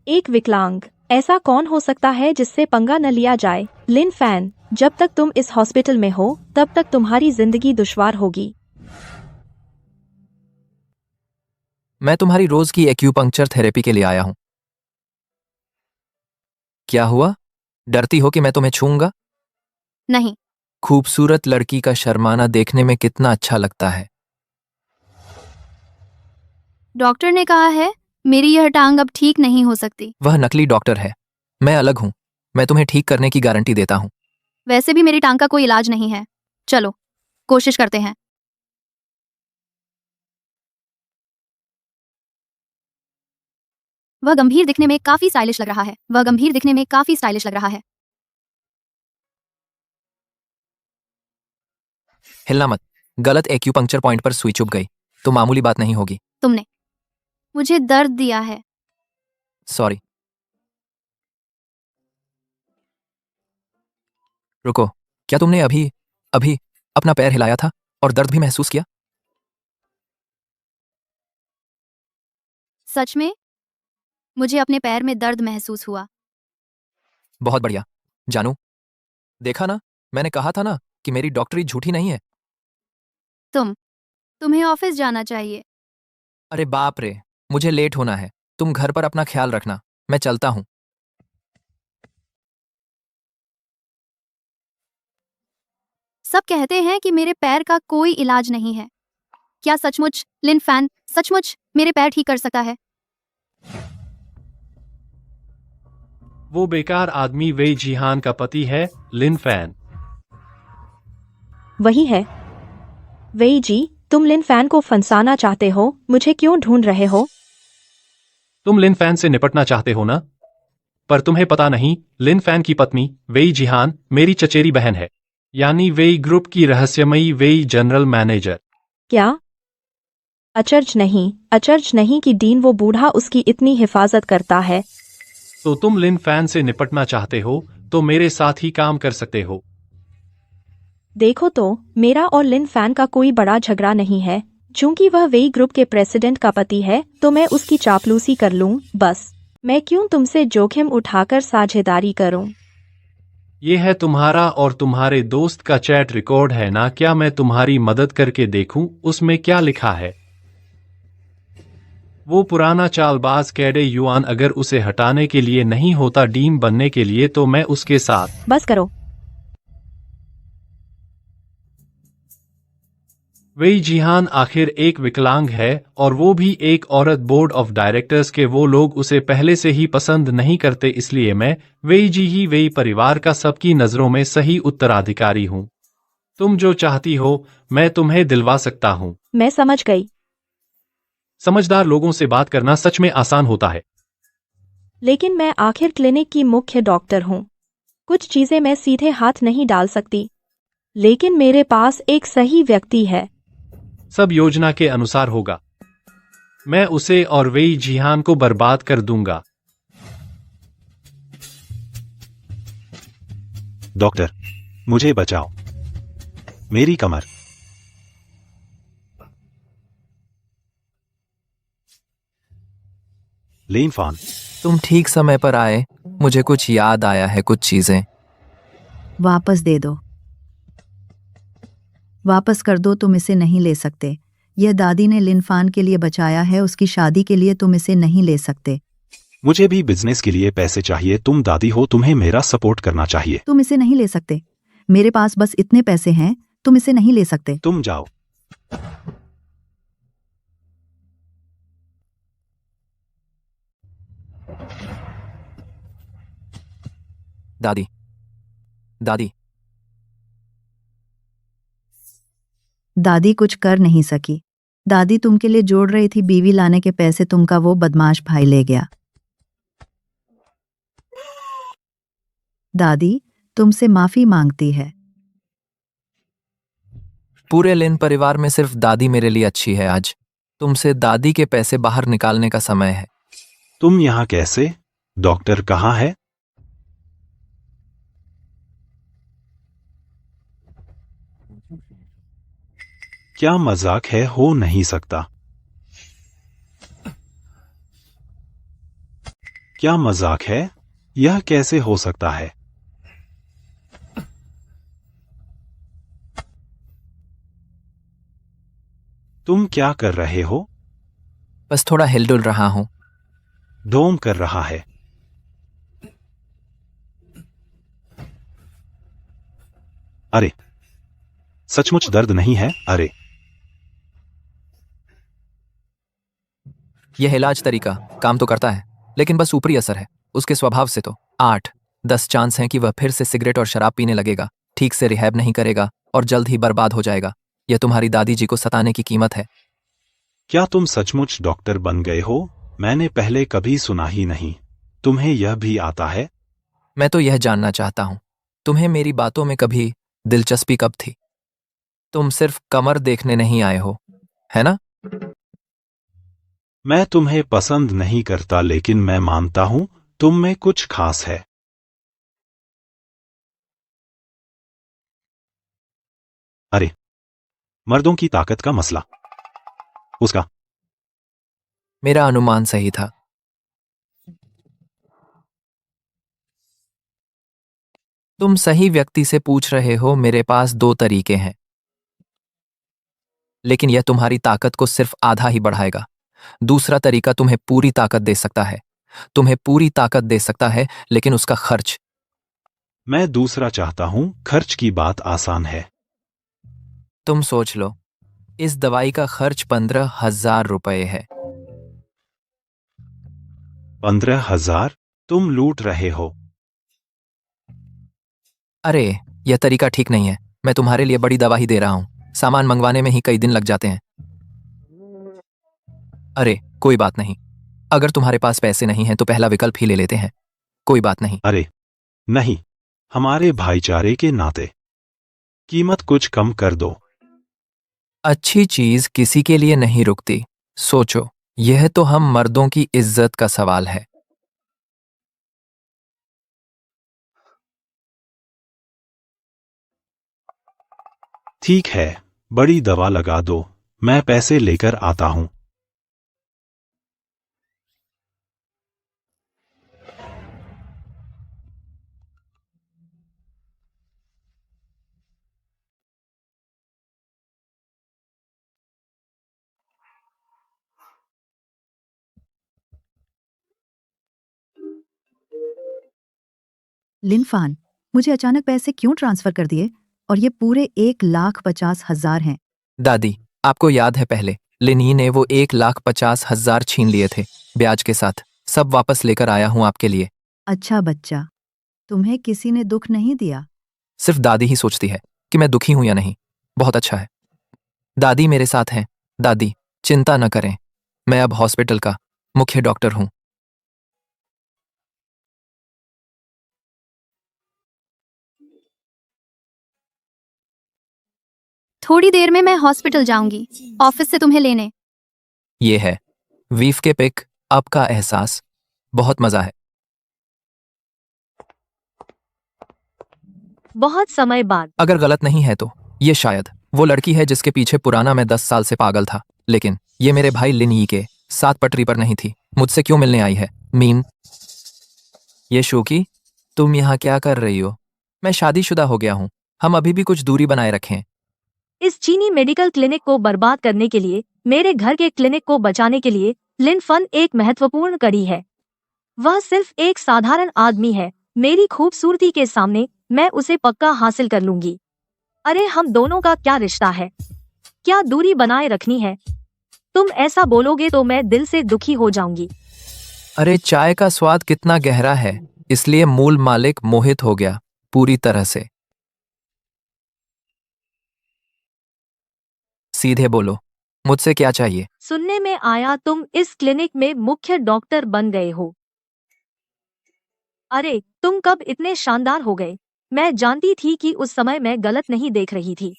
एक विकलांग, ऐसा कौन हो सकता है जिससे पंगा न लिया जाए? लिन फैन, जब तक तुम इस हॉस्पिटल में हो तब तक तुम्हारी जिंदगी दुश्वार होगी। मैं तुम्हारी रोज की एक्यूपंक्चर थेरेपी के लिए आया हूं। क्या हुआ? डरती हो कि मैं तुम्हें छूऊंगा? नहीं। खूबसूरत लड़की का शर्माना देखने में कितना अच्छा लगता है। डॉक्टर ने कहा है मेरी यह टांग अब ठीक नहीं हो सकती। वह नकली डॉक्टर है, मैं अलग हूं। मैं तुम्हें ठीक करने की गारंटी देता हूं। वैसे भी मेरी टांग का कोई इलाज नहीं है। चलो कोशिश करते हैं। वह गंभीर दिखने में काफी स्टाइलिश लग रहा है। वह गंभीर दिखने में काफी स्टाइलिश लग रहा है। हिलना मत। गलत एक्यूपंक्चर पॉइंट पर सुई चुभ गई तो मामूली बात नहीं होगी। तुमने मुझे दर्द दिया है। सॉरी। रुको, क्या तुमने अभी अभी अपना पैर हिलाया था और दर्द भी महसूस किया? सच में मुझे अपने पैर में दर्द महसूस हुआ। बहुत बढ़िया। जानू, देखा ना, मैंने कहा था ना कि मेरी डॉक्टरी झूठी नहीं है। तुम्हें ऑफिस जाना चाहिए। अरे बाप रे, मुझे लेट होना है। तुम घर पर अपना ख्याल रखना, मैं चलता हूं। सब कहते हैं कि मेरे पैर का कोई इलाज नहीं है। क्या सचमुच लिन फैन सचमुच मेरे पैर ठीक कर सकता है? वो बेकार आदमी वेई जिहान का पति है, लिन फैन। वही है। वेई जी, तुम लिन फैन को फंसाना चाहते हो। मुझे क्यों ढूंढ रहे हो? तुम लिन फैन से निपटना चाहते हो ना? पर तुम्हें पता नहीं, लिन फैन की पत्नी वेई जिहान मेरी चचेरी बहन है, यानी वेई ग्रुप की रहस्यमयी वेई जनरल मैनेजर। क्या? अचर्ज नहीं कि डीन वो बूढ़ा उसकी इतनी हिफाजत करता है। तो तुम लिन फैन से निपटना चाहते हो तो मेरे साथ ही काम कर सकते हो। देखो तो, मेरा और लिन फैन का कोई बड़ा झगड़ा नहीं है। चूंकि वह वेई ग्रुप के प्रेसिडेंट का पति है तो मैं उसकी चापलूसी कर लूं, बस। मैं क्यों तुमसे जोखिम उठाकर साझेदारी करूं? ये है तुम्हारा और तुम्हारे दोस्त का चैट रिकॉर्ड है ना? क्या मैं तुम्हारी मदद करके देखूं उसमें क्या लिखा है? वो पुराना चालबाज कैडे युआन अगर उसे हटाने के लिए नहीं होता डीन बनने के लिए तो मैं उसके साथ। बस करो। वेई जिहान आखिर एक विकलांग है और वो भी एक औरत। बोर्ड ऑफ डायरेक्टर्स के वो लोग उसे पहले से ही पसंद नहीं करते, इसलिए मैं वेई जी ही वेई परिवार का सबकी नजरों में सही उत्तराधिकारी हूँ। तुम जो चाहती हो मैं तुम्हें दिलवा सकता हूँ। मैं समझ गई। समझदार लोगों से बात करना सच में आसान होता है। लेकिन मैं आखिर क्लिनिक की मुख्य डॉक्टर हूँ। कुछ चीजें मैं सीधे हाथ नहीं डाल सकती, लेकिन मेरे पास एक सही व्यक्ति है। सब योजना के अनुसार होगा। मैं उसे और वेई जिहान को बर्बाद कर दूंगा। डॉक्टर, मुझे बचाओ। मेरी कमर। लिन फैन, तुम ठीक समय पर आए। मुझे कुछ याद आया है, कुछ चीजें। वापस दे दो। वापस कर दो, तुम इसे नहीं ले सकते। यह दादी ने लिन फैन के लिए बचाया है, उसकी शादी के लिए तुम इसे नहीं ले सकते। मुझे भी बिजनेस के लिए पैसे चाहिए। तुम दादी हो, तुम्हें मेरा सपोर्ट करना चाहिए। तुम इसे नहीं ले सकते। मेरे पास बस इतने पैसे हैं, तुम इसे नहीं ले सकते। तुम जाओ। दादी, दादी, दादी कुछ कर नहीं सकी। दादी तुमके लिए जोड़ रही थी बीवी लाने के पैसे, तुमका वो बदमाश भाई ले गया। दादी तुमसे माफी मांगती है। पूरे लिन परिवार में सिर्फ दादी मेरे लिए अच्छी है। आज तुमसे दादी के पैसे बाहर निकालने का समय है। तुम यहाँ कैसे? डॉक्टर कहाँ है? क्या मजाक है? हो नहीं सकता। क्या मजाक है? यह कैसे हो सकता है? तुम क्या कर रहे हो? बस थोड़ा हिलडुल रहा हूं। डोम कर रहा है। अरे, सचमुच दर्द नहीं है? अरे, यह इलाज तरीका काम तो करता है, लेकिन बस ऊपरी असर है। उसके स्वभाव से तो 8-10 चांस हैं कि वह फिर से सिगरेट और शराब पीने लगेगा, ठीक से रिहैब नहीं करेगा और जल्द ही बर्बाद हो जाएगा। यह तुम्हारी दादी जी को सताने की कीमत है। क्या तुम सचमुच डॉक्टर बन गए हो? मैंने पहले कभी सुना ही नहीं। तुम्हें यह भी आता है? मैं तो यह जानना चाहता हूं, तुम्हें मेरी बातों में कभी दिलचस्पी कब थी? तुम सिर्फ कमर देखने नहीं आए हो, है ना? मैं तुम्हें पसंद नहीं करता, लेकिन मैं मानता हूं तुम में कुछ खास है। अरे, मर्दों की ताकत का मसला। उसका मेरा अनुमान सही था। तुम सही व्यक्ति से पूछ रहे हो। मेरे पास 2 तरीके हैं, लेकिन यह तुम्हारी ताकत को सिर्फ आधा ही बढ़ाएगा। दूसरा तरीका तुम्हें पूरी ताकत दे सकता है। तुम्हें पूरी ताकत दे सकता है, लेकिन उसका खर्च। मैं दूसरा चाहता हूं। खर्च की बात आसान है। तुम सोच लो, इस दवाई का खर्च 15,000 रुपए है। 15,000? तुम लूट रहे हो। अरे, यह तरीका ठीक नहीं है। मैं तुम्हारे लिए बड़ी दवा ही दे रहा हूं। सामान मंगवाने में ही कई दिन लग जाते हैं। अरे, कोई बात नहीं। अगर तुम्हारे पास पैसे नहीं हैं तो पहला विकल्प ही ले लेते हैं। कोई बात नहीं। अरे नहीं, हमारे भाईचारे के नाते कीमत कुछ कम कर दो। अच्छी चीज किसी के लिए नहीं रुकती। सोचो, यह तो हम मर्दों की इज्जत का सवाल है। ठीक है, बड़ी दवा लगा दो। मैं पैसे लेकर आता हूं। लिनफान, मुझे अचानक पैसे क्यों ट्रांसफर कर दिए? और ये पूरे 1,50,000 हैं। दादी, आपको याद है पहले लिनी ने वो 1,50,000 छीन लिए थे, ब्याज के साथ। सब वापस लेकर आया हूं आपके लिए। अच्छा बच्चा, तुम्हें किसी ने दुख नहीं दिया? सिर्फ दादी ही सोचती है कि मैं दुखी हूं या नहीं। बहुत अच्छा है, दादी मेरे साथ हैं। दादी, चिंता न करें, मैं अब हॉस्पिटल का मुख्य डॉक्टर हूं। थोड़ी देर में मैं हॉस्पिटल जाऊंगी, ऑफिस से तुम्हें लेने। ये है वीफ के पिक अप का एहसास। बहुत मजा है। बहुत समय बाद। अगर गलत नहीं है तो ये शायद वो लड़की है जिसके पीछे पुराना मैं 10 साल से पागल था। लेकिन ये मेरे भाई लिन यी के साथ पटरी पर नहीं थी। मुझसे क्यों मिलने आई है? मीन, ये शोकी, तुम यहाँ क्या कर रही हो? मैं शादीशुदा हो गया हूँ। हम अभी भी कुछ दूरी बनाए रखें। इस चीनी मेडिकल क्लिनिक को बर्बाद करने के लिए, मेरे घर के क्लिनिक को बचाने के लिए लिन फन एक महत्वपूर्ण कड़ी है। वह सिर्फ एक साधारण आदमी है। मेरी खूबसूरती के सामने मैं उसे पक्का हासिल कर लूंगी। अरे, हम दोनों का क्या रिश्ता है? क्या दूरी बनाए रखनी है? तुम ऐसा बोलोगे तो मैं दिल से दुखी हो जाऊंगी। अरे, चाय का स्वाद कितना गहरा है। इसलिए मूल मालिक मोहित हो गया पूरी तरह से। सीधे बोलो, मुझसे क्या चाहिए? सुनने में आया तुम इस क्लिनिक में मुख्य डॉक्टर बन गए हो। अरे तुम कब इतने शानदार हो गए? मैं जानती थी कि उस समय मैं गलत नहीं देख रही थी।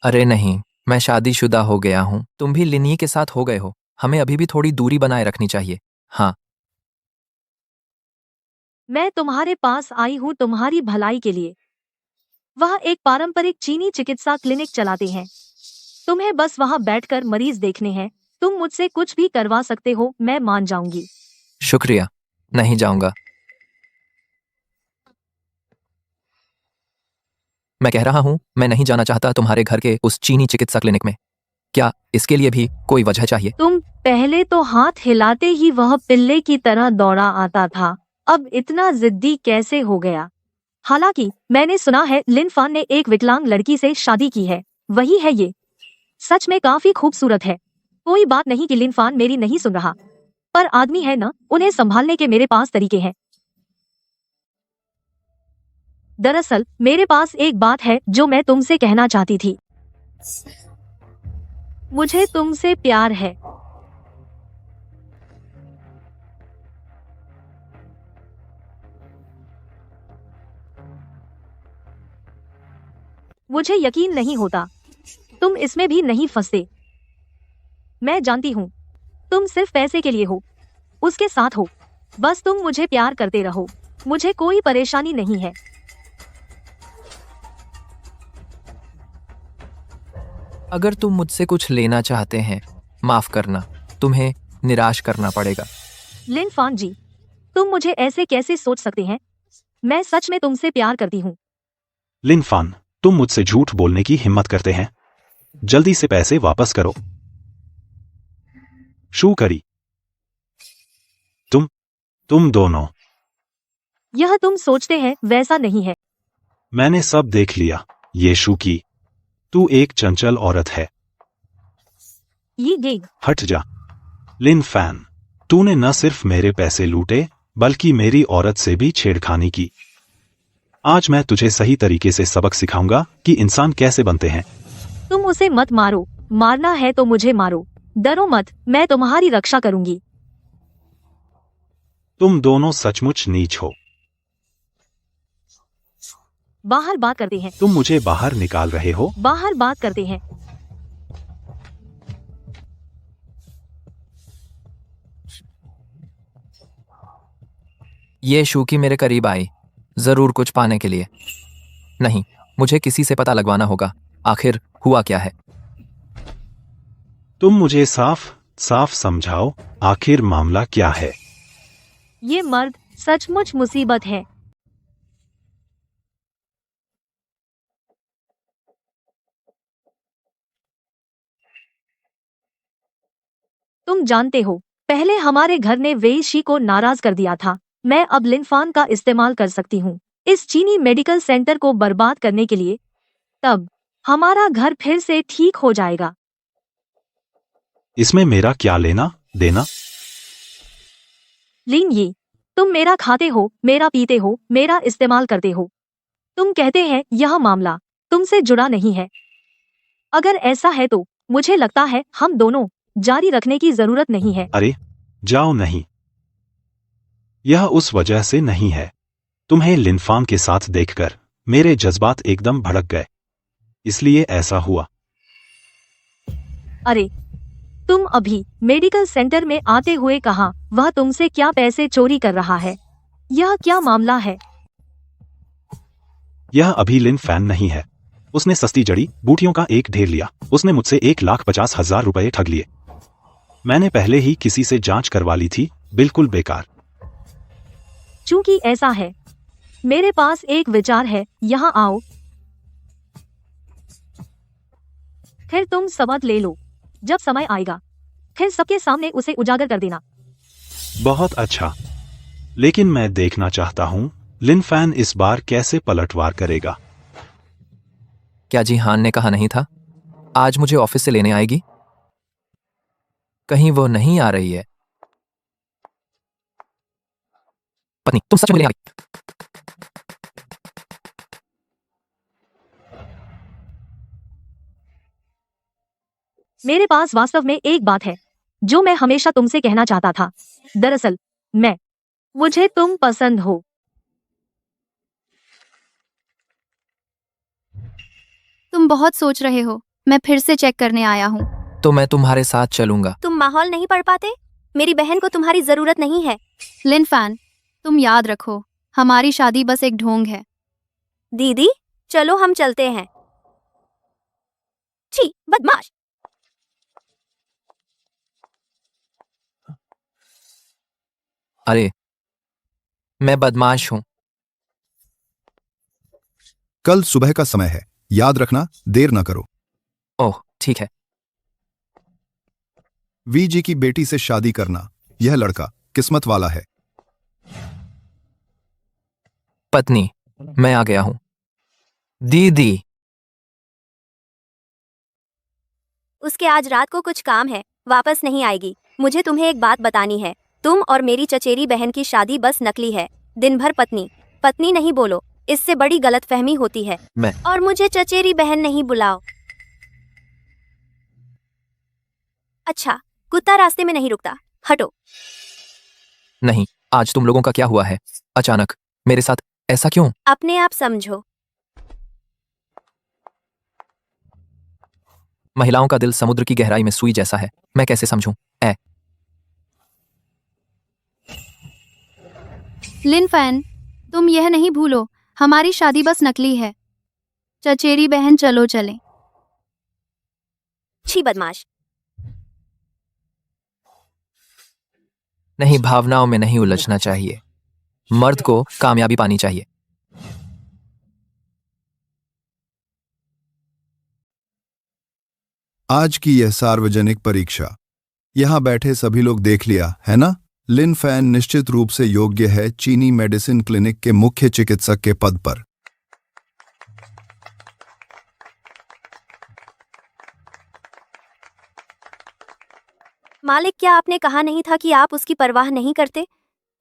अरे नहीं, मैं शादीशुदा हो गया हूँ। तुम भी लिनी के साथ हो गए हो। हमें अभी भी थोड़ी दूरी बनाए रखनी चाहिए। हाँ, मैं तुम्हारे पास आई हूँ तुम्हारी भलाई के लिए। वह एक पारंपरिक चीनी चिकित्सा क्लिनिक चलाते हैं। तुम्हें बस वहाँ बैठकर मरीज देखने हैं। तुम मुझसे कुछ भी करवा सकते हो, मैं मान जाऊंगी। शुक्रिया, नहीं जाऊंगा। मैं कह रहा हूँ, मैं नहीं जाना चाहता तुम्हारे घर के उस चीनी चिकित्सा क्लिनिक में। क्या इसके लिए भी कोई वजह चाहिए? तुम पहले तो हाथ हिलाते ही वह पिल्ले की तरह दौड़ा आता था, अब इतना जिद्दी कैसे हो गया? हालांकि मैंने सुना है लिन फान ने एक विकलांग लड़की से शादी की है। वही है ये। सच में काफी खूबसूरत है। कोई बात नहीं कि लिन फान मेरी नहीं सुन रहा, पर आदमी है ना, उन्हें संभालने के मेरे पास तरीके हैं। दरअसल मेरे पास एक बात है जो मैं तुमसे कहना चाहती थी। मुझे तुमसे प्यार है। मुझे यकीन नहीं होता तुम इसमें भी नहीं फंसते। मैं जानती हूँ तुम सिर्फ पैसे के लिए हो, उसके साथ हो। बस तुम मुझे प्यार करते रहो, मुझे कोई परेशानी नहीं है। अगर तुम मुझसे कुछ लेना चाहते हैं, माफ करना, तुम्हें निराश करना पड़ेगा। लिन फान जी, तुम मुझे ऐसे कैसे सोच सकते हैं? मैं सच में तुमसे प्यार करती हूँ। लिन फान, तुम मुझसे झूठ बोलने की हिम्मत करते हैं। जल्दी से पैसे वापस करो। शू करी। तुम दोनों। यह तुम सोचते हैं वैसा नहीं है। मैंने सब देख लिया। ये शू की, तू एक चंचल औरत है। ये देख, हट जा। लिन फैन, तूने न सिर्फ मेरे पैसे लूटे बल्कि मेरी औरत से भी छेड़खानी की। आज मैं तुझे सही तरीके से सबक सिखाऊंगा कि इंसान कैसे बनते हैं। तुम उसे मत मारो, मारना है तो मुझे मारो। डरो मत, मैं तुम्हारी रक्षा करूंगी। तुम दोनों सचमुच नीच हो। बाहर बात करते हैं। तुम मुझे बाहर निकाल रहे हो। बाहर बात करते हैं। ये शूकी मेरे करीब आई, जरूर कुछ पाने के लिए। नहीं, मुझे किसी से पता लगवाना होगा, आखिर हुआ क्या है। तुम मुझे साफ साफ समझाओ, आखिर मामला क्या है। ये मर्द सचमुच मुसीबत है। तुम जानते हो, पहले हमारे घर ने वेईशी को नाराज कर दिया था। मैं अब लिनफान का इस्तेमाल कर सकती हूँ इस चीनी मेडिकल सेंटर को बर्बाद करने के लिए। तब हमारा घर फिर से ठीक हो जाएगा। इसमें मेरा क्या लेना देना? लिन ये, तुम मेरा खाते हो, मेरा पीते हो, मेरा इस्तेमाल करते हो। तुम कहते हैं यह मामला तुमसे जुड़ा नहीं है। अगर ऐसा है तो मुझे लगता है हम दोनों जारी रखने की जरूरत नहीं है। अरे जाओ नहीं, यह उस वजह से नहीं है। तुम्हें लिनफान के साथ देखकर मेरे जज्बात एकदम भड़क गए, इसलिए ऐसा हुआ। अरे तुम अभी मेडिकल सेंटर में आते हुए कहा वह तुमसे क्या पैसे चोरी कर रहा है? यह क्या मामला है? यह अभी लिन फैन नहीं है। उसने सस्ती जड़ी बूटियों का एक ढेर लिया। उसने मुझसे 1,50,000 रुपए ठग लिए। मैंने पहले ही किसी से जांच करवा ली थी, बिल्कुल बेकार। चूंकि ऐसा है, मेरे पास एक विचार है, यहाँ आओ। फिर तुम सबक ले लो। जब समय आएगा फिर सबके सामने उसे उजागर कर देना। बहुत अच्छा, लेकिन मैं देखना चाहता हूँ लिन फैन इस बार कैसे पलटवार करेगा। क्या जीहान ने कहा नहीं था आज मुझे ऑफिस से लेने आएगी? कहीं वो नहीं आ रही है? पत्नी तुम सच में मिलने आ गई। मेरे पास वास्तव में एक बात है जो मैं हमेशा तुमसे कहना चाहता था। दरअसल मुझे तुम पसंद हो। तुम बहुत सोच रहे हो। मैं फिर से चेक करने आया हूँ। तो मैं तुम्हारे साथ चलूंगा। तुम माहौल नहीं पढ़ पाते? मेरी बहन को तुम्हारी जरूरत नहीं है। लिन फैन, तुम याद रखो, हमारी शादी बस एक ढोंग है। दीदी, चलो हम चलते हैं। छी, बदमाश। अरे मैं बदमाश हूँ। कल सुबह का समय है, याद रखना, देर ना करो। ओह ठीक है। वी जी की बेटी से शादी करना, यह लड़का किस्मत वाला है। पत्नी, मैं आ गया हूँ। दीदी। उसके आज रात को कुछ काम है, वापस नहीं आएगी। मुझे तुम्हें एक बात बतानी है। तुम और मेरी चचेरी बहन की शादी बस नकली है। दिन भर पत्नी पत्नी नहीं बोलो, इससे बड़ी गलतफहमी होती है। और मुझे चचेरी बहन नहीं बुलाओ। अच्छा, कुत्ता रास्ते में नहीं रुकता, हटो। नहीं, आज तुम लोगों का क्या हुआ है? अचानक मेरे साथ ऐसा क्यों? अपने आप समझो। महिलाओं का दिल समुद्र की गहराई में सुई जैसा है, मैं कैसे समझूं? लिन फैन, तुम यह नहीं भूलो, हमारी शादी बस नकली है। चचेरी बहन चलो चलें। छी बदमाश। नहीं, भावनाओं में नहीं उलझना चाहिए। मर्द को कामयाबी पानी चाहिए। आज की यह सार्वजनिक परीक्षा यहां बैठे सभी लोग देख लिया है ना? लिन फैन निश्चित रूप से योग्य है चीनी मेडिसिन क्लिनिक के मुख्य चिकित्सक के पद पर। मालिक, क्या आपने कहा नहीं था कि आप उसकी परवाह नहीं करते?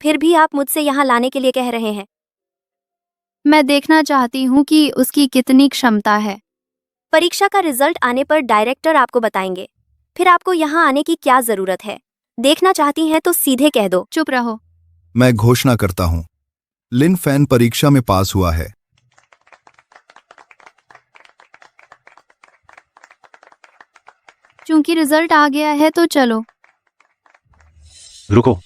फिर भी आप मुझसे यहाँ लाने के लिए कह रहे हैं। मैं देखना चाहती हूँ कि उसकी कितनी क्षमता है। परीक्षा का रिजल्ट आने पर डायरेक्टर आपको बताएंगे। फिर आपको यहाँ आने की क्या जरूरत है? देखना चाहती हैं तो सीधे कह दो। चुप रहो। मैं घोषणा करता हूं, लिन फैन परीक्षा में पास हुआ है। चूंकि रिजल्ट आ गया है तो चलो। रुको।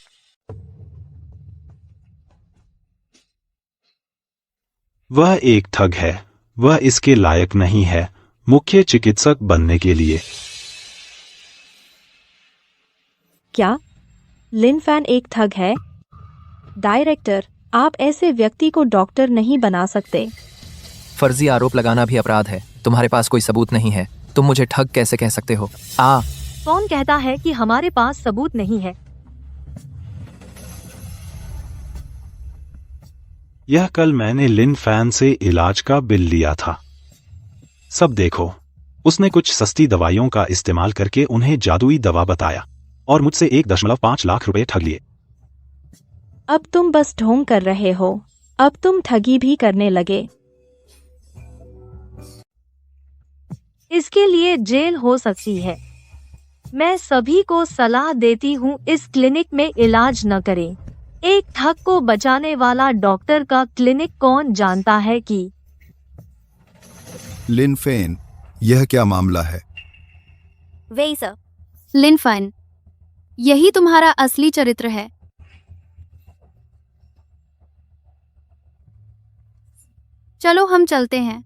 वह एक ठग है। वह इसके लायक नहीं है मुख्य चिकित्सक बनने के लिए। क्या लिन फैन एक ठग है? डायरेक्टर, आप ऐसे व्यक्ति को डॉक्टर नहीं बना सकते। फर्जी आरोप लगाना भी अपराध है। तुम्हारे पास कोई सबूत नहीं है, तुम मुझे ठग कैसे कह सकते हो? कौन कहता है कि हमारे पास सबूत नहीं है? यह कल मैंने लिन फैन से इलाज का बिल लिया था। सब देखो, उसने कुछ सस्ती दवाइयों का इस्तेमाल करके उन्हें जादुई दवा बताया और मुझसे 1.5 लाख रुपए ठग लिए। अब तुम बस ढोंग कर रहे हो। अब तुम ठगी भी करने लगे। इसके लिए जेल हो सकती है। मैं सभी को सलाह देती हूँ इस क्लिनिक में इलाज न करें। एक ठग को बचाने वाला डॉक्टर का क्लिनिक कौन जानता है कि? लिन फैन, यह क्या मामला है? वही सर। लिन फैन, यही तुम्हारा असली चरित्र है। चलो हम चलते हैं।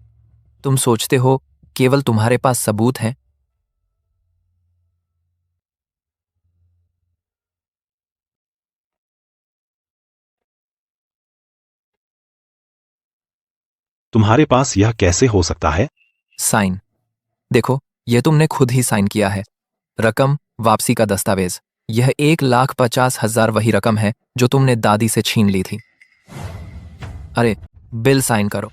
तुम सोचते हो केवल तुम्हारे पास सबूत हैं? तुम्हारे पास यह कैसे हो सकता है? साइन देखो, यह तुमने खुद ही साइन किया है। रकम, वापसी का दस्तावेज। यह 1,50,000 वही रकम है जो तुमने दादी से छीन ली थी। अरे, बिल साइन करो।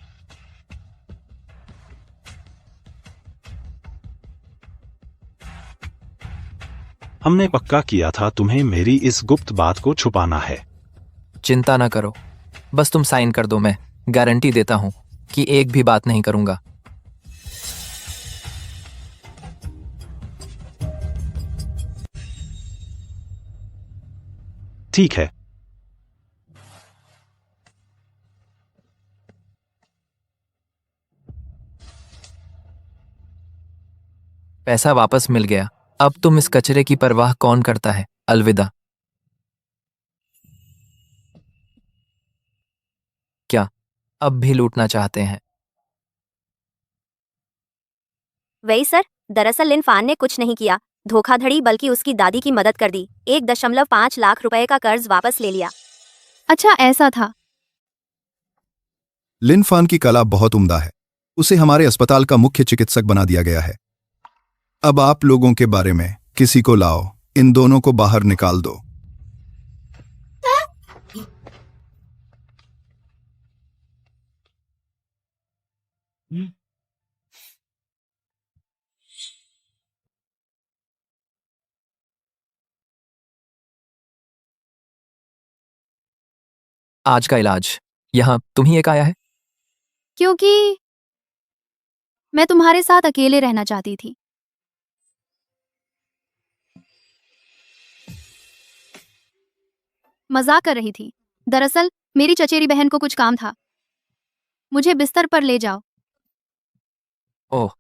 हमने पक्का किया था तुम्हें मेरी इस गुप्त बात को छुपाना है। चिंता न करो, बस तुम साइन कर दो, मैं गारंटी देता हूँ कि एक भी बात नहीं करूंगा। ठीक है। पैसा वापस मिल गया। अब तुम इस कचरे की परवाह कौन करता है? अलविदा। क्या अब भी लूटना चाहते हैं? वही सर, दरअसल लिन फान ने कुछ नहीं किया धोखाधड़ी, बल्कि उसकी दादी की मदद कर दी। 1.5 लाख रुपए का कर्ज वापस ले लिया। अच्छा ऐसा था। लिन फान की कला बहुत उम्दा है। उसे हमारे अस्पताल का मुख्य चिकित्सक बना दिया गया है। अब आप लोगों के बारे में किसी को लाओ, इन दोनों को बाहर निकाल दो। आज का इलाज यहाँ तुम ही एक आया है? क्योंकि मैं तुम्हारे साथ अकेले रहना चाहती थी। मजाक कर रही थी। दरअसल मेरी चचेरी बहन को कुछ काम था। मुझे बिस्तर पर ले जाओ। ओह,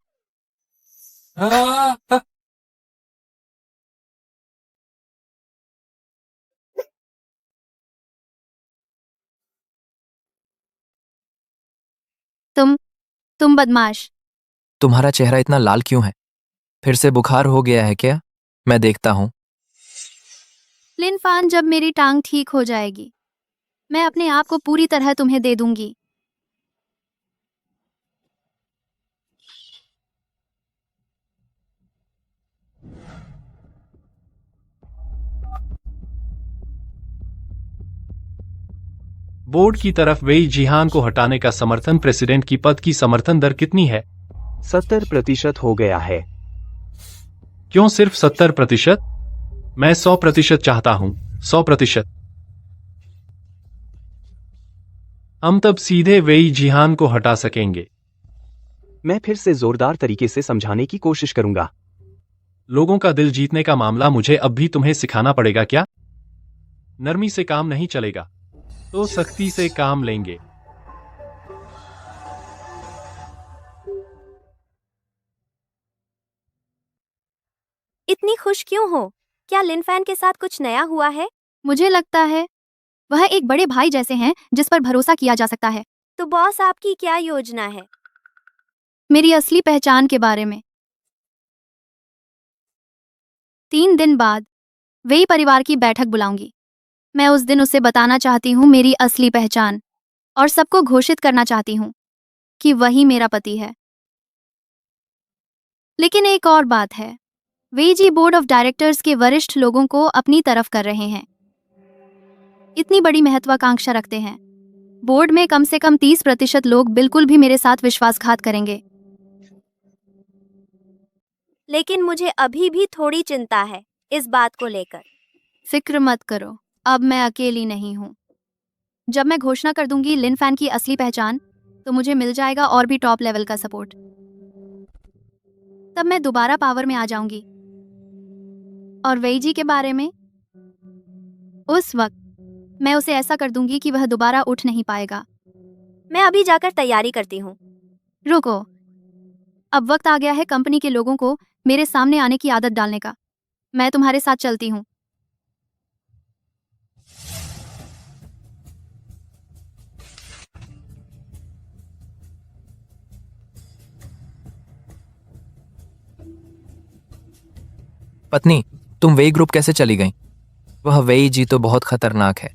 तुम बदमाश। तुम्हारा चेहरा इतना लाल क्यों है? फिर से बुखार हो गया है क्या? मैं देखता हूँ। लिन फान, जब मेरी टांग ठीक हो जाएगी मैं अपने आप को पूरी तरह तुम्हें दे दूंगी। बोर्ड की तरफ वेई जिहान को हटाने का समर्थन प्रेसिडेंट की पद की समर्थन दर कितनी है? 70% हो गया है। क्यों सिर्फ 70%? मैं 100% चाहता हूं। 100%। हम तब सीधे वेई जिहान को हटा सकेंगे। मैं फिर से जोरदार तरीके से समझाने की कोशिश करूंगा। लोगों का दिल जीतने का मामला मुझे अब भी तुम्हें सिखाना पड़ेगा क्या? नरमी से काम नहीं चलेगा, तो सख्ती से काम लेंगे। इतनी खुश क्यों हो? क्या लिन फैन के साथ कुछ नया हुआ है? मुझे लगता है वह एक बड़े भाई जैसे हैं जिस पर भरोसा किया जा सकता है। तो बॉस, आपकी क्या योजना है? मेरी असली पहचान के बारे में। 3 दिन बाद वेई परिवार की बैठक बुलाऊंगी। मैं उस दिन उसे बताना चाहती हूँ मेरी असली पहचान, और सबको घोषित करना चाहती हूँ कि वही मेरा पति है। लेकिन एक और बात है, वेई जी बोर्ड ऑफ डायरेक्टर्स के वरिष्ठ लोगों को अपनी तरफ कर रहे हैं। इतनी बड़ी महत्वाकांक्षा रखते हैं। बोर्ड में कम से कम 30% लोग बिल्कुल भी मेरे साथ विश्वासघात करेंगे। लेकिन मुझे अभी भी थोड़ी चिंता है इस बात को लेकर। फिक्र मत करो, अब मैं अकेली नहीं हूँ। जब मैं घोषणा कर दूंगी लिन फैन की असली पहचान, तो मुझे मिल जाएगा और भी टॉप लेवल का सपोर्ट। तब मैं दोबारा पावर में आ जाऊंगी। और वेई जी के बारे में, उस वक्त मैं उसे ऐसा कर दूंगी कि वह दोबारा उठ नहीं पाएगा। मैं अभी जाकर तैयारी करती हूँ। रुको, अब वक्त आ गया है कंपनी के लोगों को मेरे सामने आने की आदत डालने का। मैं तुम्हारे साथ चलती हूँ। पत्नी, तुम वेई ग्रुप कैसे चली गई? वह वेई जी तो बहुत खतरनाक है।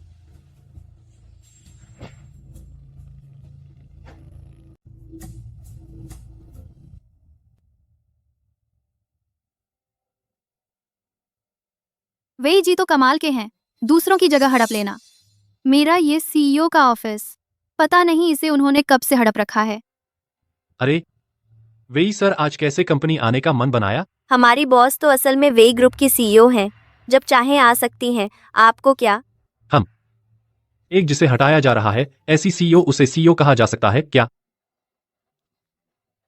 वेई जी तो कमाल के हैं, दूसरों की जगह हड़प लेना। मेरा ये सीईओ का ऑफिस, पता नहीं इसे उन्होंने कब से हड़प रखा है। अरे वेई सर, आज कैसे कंपनी आने का मन बनाया? हमारी बॉस तो असल में वेई ग्रुप की सीईओ हैं। जब चाहें आ सकती हैं। आपको क्या? एक जिसे हटाया जा रहा है, ऐसी सीईओ उसे सीईओ कहा जा सकता है क्या?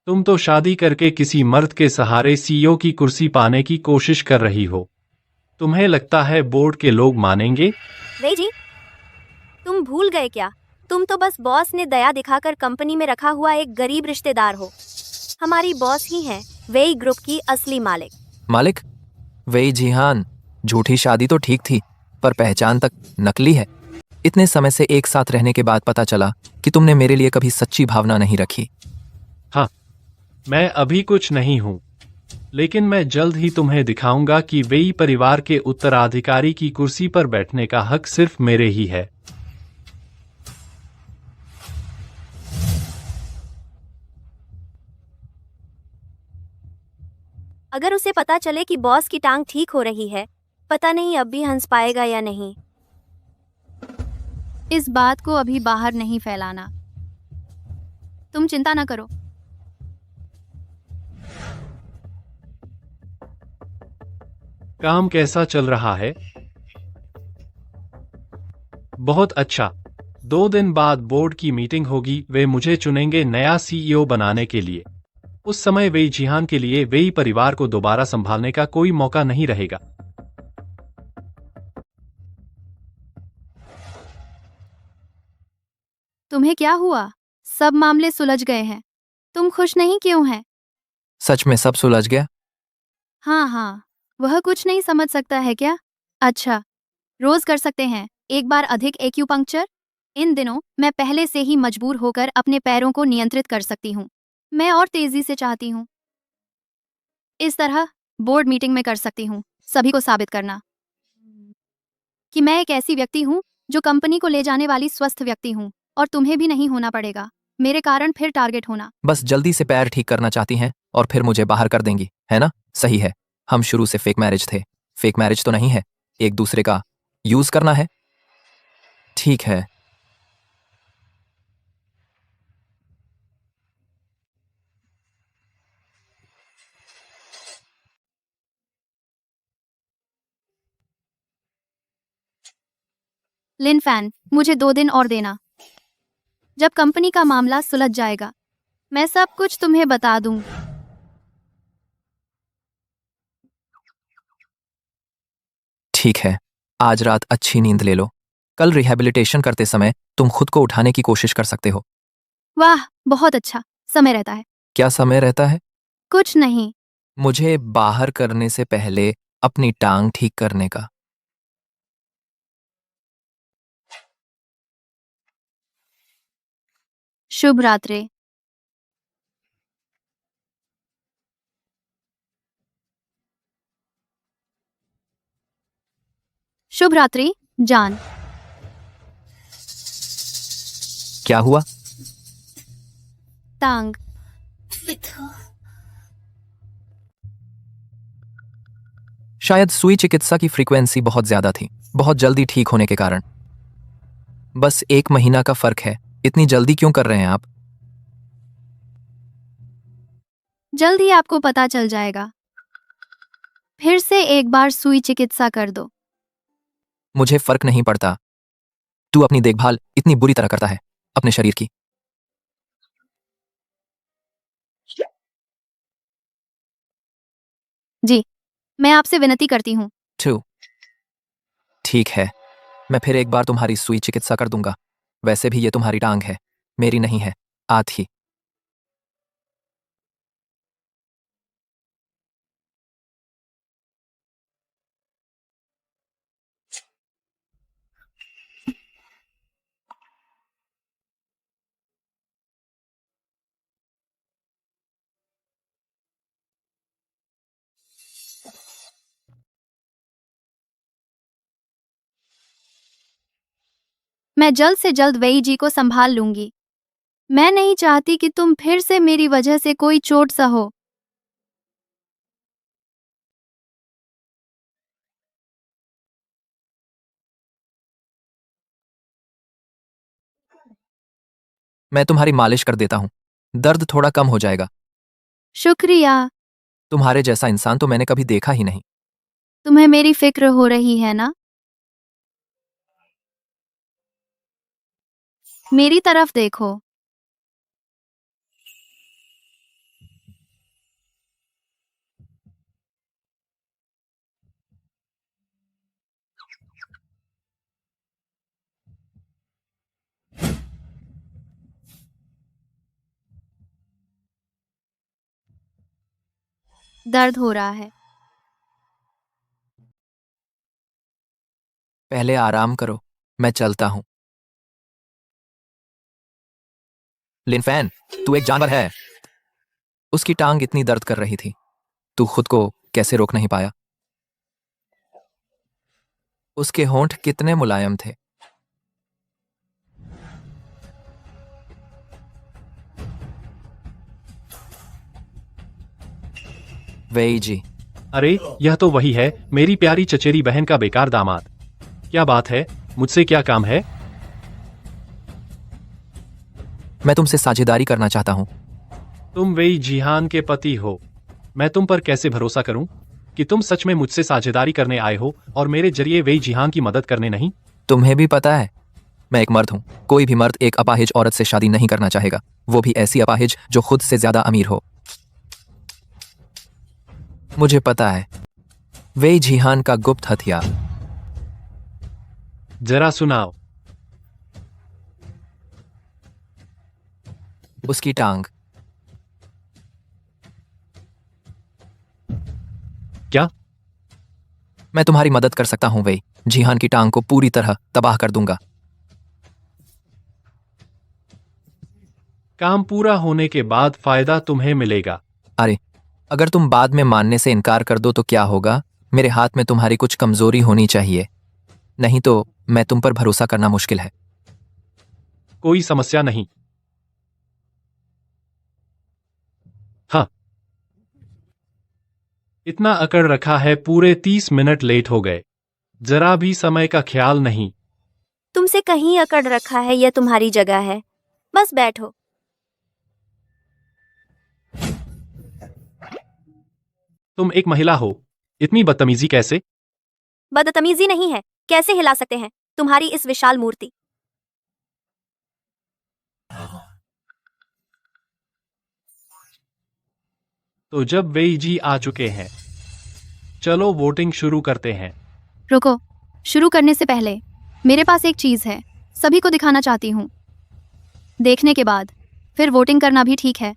तुम तो शादी करके किसी मर्द के सहारे सीईओ की कुर्सी पाने की कोशिश कर रही हो। तुम्हें लगता है बोर्ड के लोग मानेंगे? वेई जी, तुम भूल गए क्या? तुम तो बस बॉस ने दया दिखाकर कंपनी में रखा हुआ एक गरीब रिश्तेदार हो। हमारी बॉस ही हैं वेई ग्रुप की असली मालिक। मालिक? वेई जिहान, झूठी शादी तो ठीक थी, पर पहचान तक नकली है। इतने समय से एक साथ रहने के बाद पता चला कि तुमने मेरे लिए कभी सच्ची भावना नहीं रखी। हाँ, मैं अभी कुछ नहीं हूँ, लेकिन मैं जल्द ही तुम्हें दिखाऊंगा कि वेई परिवार के उत्तराधिकारी की कुर्सी पर बैठने का हक सिर्फ मेरे ही है। अगर उसे पता चले कि बॉस की टांग ठीक हो रही है, पता नहीं अब भी हंस पाएगा या नहीं। इस बात को अभी बाहर नहीं फैलाना। तुम चिंता न करो। काम कैसा चल रहा है? बहुत अच्छा। 2 दिन बाद बोर्ड की मीटिंग होगी, वे मुझे चुनेंगे नया सीईओ बनाने के लिए। उस समय वेई जिहान के लिए वेई परिवार को दोबारा संभालने का कोई मौका नहीं रहेगा। तुम्हें क्या हुआ? सब मामले सुलझ गए हैं। तुम खुश नहीं क्यों हैं? सच में सब सुलझ गया? हाँ, वह कुछ नहीं समझ सकता है क्या? अच्छा, रोज कर सकते हैं, एक बार अधिक एक्यूपंक्चर। इन दिनों मैं पहले से ही मजबूर होकर अपने पैरों को नियंत्रित कर सकती हूँ। मैं और तेजी से चाहती हूँ। इस तरह बोर्ड मीटिंग में कर सकती हूँ, सभी को साबित करना कि मैं एक ऐसी व्यक्ति हूँ जो कंपनी को ले जाने वाली स्वस्थ व्यक्ति हूँ, और तुम्हें भी नहीं होना पड़ेगा मेरे कारण फिर टारगेट होना। बस जल्दी से पैर ठीक करना चाहती हैं और फिर मुझे बाहर कर देंगी, है ना? सही है, हम शुरू से फेक मैरिज थे। फेक मैरिज तो नहीं है, एक दूसरे का यूज करना है। ठीक है। लिन फैन, मुझे 2 दिन और देना। जब कंपनी का मामला सुलझ जाएगा, मैं सब कुछ तुम्हें बता दूं। ठीक है, आज रात अच्छी नींद ले लो। कल रिहैबिलिटेशन करते समय तुम खुद को उठाने की कोशिश कर सकते हो। वाह, बहुत अच्छा समय रहता है। क्या समय रहता है? कुछ नहीं। मुझे बाहर करने से पहले अपनी टांग ठीक करने का। शुभ रात्रि। शुभ रात्रि, जान। क्या हुआ? टांग। शायद सुई चिकित्सा की फ्रीक्वेंसी बहुत ज्यादा थी, बहुत जल्दी ठीक होने के कारण। बस 1 महीना का फर्क है, इतनी जल्दी क्यों कर रहे हैं आप? जल्द ही आपको पता चल जाएगा। फिर से एक बार सुई चिकित्सा कर दो। मुझे फर्क नहीं पड़ता। तू अपनी देखभाल इतनी बुरी तरह करता है अपने शरीर की। जी, मैं आपसे विनती करती हूँ। ठीक है, मैं फिर एक बार तुम्हारी सुई चिकित्सा कर दूंगा। वैसे भी ये तुम्हारी टांग है, मेरी नहीं है। आत ही। मैं जल्द से जल्द वेई जी को संभाल लूंगी। मैं नहीं चाहती कि तुम फिर से मेरी वजह से कोई चोट सहो। मैं तुम्हारी मालिश कर देता हूँ, दर्द थोड़ा कम हो जाएगा। शुक्रिया। तुम्हारे जैसा इंसान तो मैंने कभी देखा ही नहीं। तुम्हें मेरी फिक्र हो रही है ना? मेरी तरफ देखो। दर्द हो रहा है। पहले आराम करो, मैं चलता हूं। लिनफैन, तू एक जानवर है। उसकी टांग इतनी दर्द कर रही थी, तू खुद को कैसे रोक नहीं पाया? उसके होंठ कितने मुलायम थे। वेई जी, अरे यह तो वही है, मेरी प्यारी चचेरी बहन का बेकार दामाद। क्या बात है, मुझसे क्या काम है? मैं तुमसे साझेदारी करना चाहता हूं। तुम वेई जिहान के पति हो। मैं तुम पर कैसे भरोसा करूं कि तुम सच में मुझसे साझेदारी करने आए हो और मेरे जरिए वेई जिहान की मदद करने नहीं? तुम्हें भी पता है, मैं एक मर्द हूं। कोई भी मर्द एक अपाहिज औरत से शादी नहीं करना चाहेगा, वो भी ऐसी अपाहिज जो खुद से ज्यादा अमीर हो। मुझे पता है, वेई जिहान का गुप्त हथियार। जरा सुनाओ। उसकी टांग। क्या? मैं तुम्हारी मदद कर सकता हूं वेई। जिहान की टांग को पूरी तरह तबाह कर दूंगा। काम पूरा होने के बाद फायदा तुम्हें मिलेगा। अरे, अगर तुम बाद में मानने से इनकार कर दो तो क्या होगा? मेरे हाथ में तुम्हारी कुछ कमजोरी होनी चाहिए, नहीं तो मैं तुम पर भरोसा करना मुश्किल है। कोई समस्या नहीं। हाँ, इतना अकड़ रखा है, पूरे 30 मिनट लेट हो गए। जरा भी समय का ख्याल नहीं। तुमसे कहीं अकड़ रखा है, यह तुम्हारी जगह है। बस बैठो। तुम एक महिला हो, इतनी बदतमीजी कैसे? बदतमीजी नहीं है, कैसे हिला सकते हैं तुम्हारी इस विशाल मूर्ति? तो जब वेई जी आ चुके हैं, चलो वोटिंग शुरू करते हैं। रुको, शुरू करने से पहले मेरे पास एक चीज है, सभी को दिखाना चाहती हूँ। देखने के बाद फिर वोटिंग करना भी ठीक है।